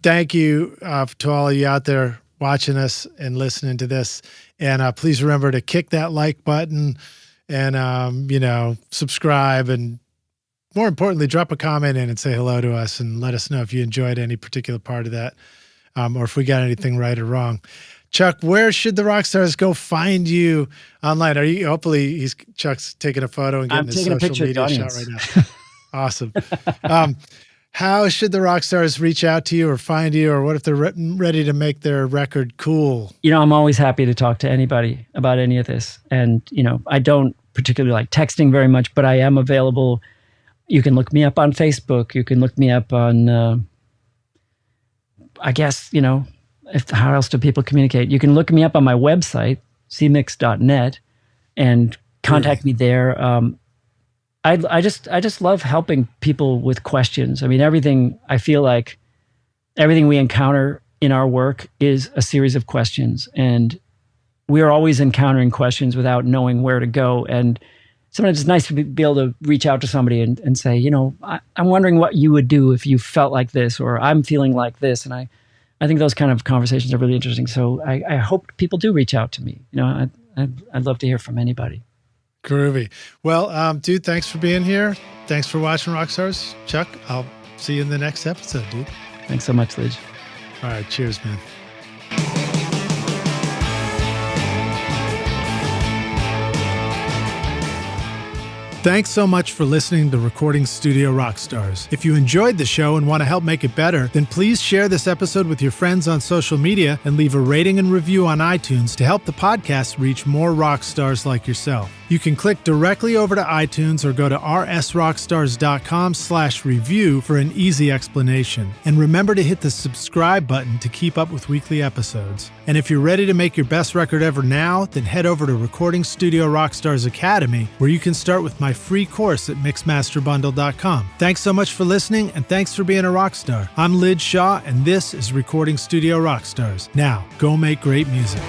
thank you to all of you out there watching us and listening to this. And please remember to kick that like button and, subscribe, and more importantly, drop a comment in and say hello to us and let us know if you enjoyed any particular part of that or if we got anything right or wrong. Chuck, where should the rock stars go find you online? Hopefully Chuck's taking a photo and getting his social media shot right now. Awesome. How should the rock stars reach out to you or find you, or what if they're ready to make their record cool? I'm always happy to talk to anybody about any of this. And, I don't particularly like texting very much, but I am available. You can look me up on Facebook. You can look me up on, I guess, how else do people communicate? You can look me up on my website, cmix.net, and contact me there. I just love helping people with questions. I mean, I feel like everything we encounter in our work is a series of questions, and we are always encountering questions without knowing where to go. And sometimes it's nice to be able to reach out to somebody and say, I'm wondering what you would do if you felt like this, or I'm feeling like this. And I think those kind of conversations are really interesting. So I hope people do reach out to me. I'd love to hear from anybody. Groovy. Well, dude, thanks for being here. Thanks for watching Rockstars. Chuck, I'll see you in the next episode, dude. Thanks so much, Lij. All right. Cheers, man. Thanks so much for listening to Recording Studio Rockstars. If you enjoyed the show and want to help make it better, then please share this episode with your friends on social media and leave a rating and review on iTunes to help the podcast reach more rock stars like yourself. You can click directly over to iTunes or go to rsrockstars.com/review for an easy explanation. And remember to hit the subscribe button to keep up with weekly episodes. And if you're ready to make your best record ever now, then head over to Recording Studio Rockstars Academy, where you can start with my free course at mixmasterbundle.com. Thanks so much for listening, and thanks for being a rock star. I'm Lij Shaw, and this is Recording Studio Rockstars. Now, go make great music.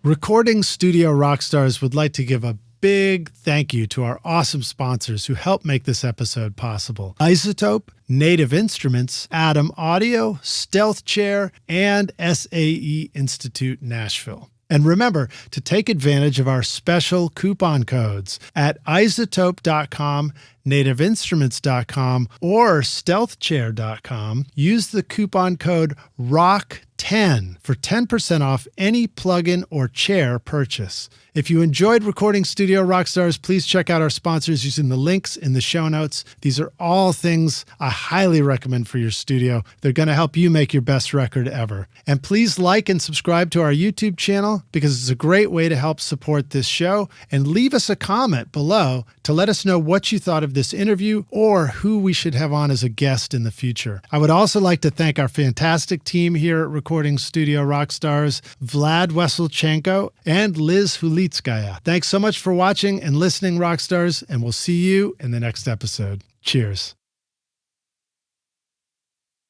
Recording Studio Rockstars would like to give a big thank you to our awesome sponsors who help make this episode possible: iZotope, Native Instruments, Atom Audio, Stealth Chair, and SAE Institute Nashville. And remember to take advantage of our special coupon codes at iZotope.com, nativeinstruments.com, or stealthchair.com. Use the coupon code ROCK10 for 10% off any plugin or chair purchase. If you enjoyed Recording Studio Rockstars, please check out our sponsors using the links in the show notes. These are all things I highly recommend for your studio. They're going to help you make your best record ever. And please like and subscribe to our YouTube channel, because it's a great way to help support this show. And leave us a comment below to let us know what you thought of this interview or who we should have on as a guest in the future. I would also like to thank our fantastic team here at Recording Studio Rockstars, Vlad Weselchenko and Liz Hulitskaya. Thanks so much for watching and listening, Rockstars, and we'll see you in the next episode. Cheers.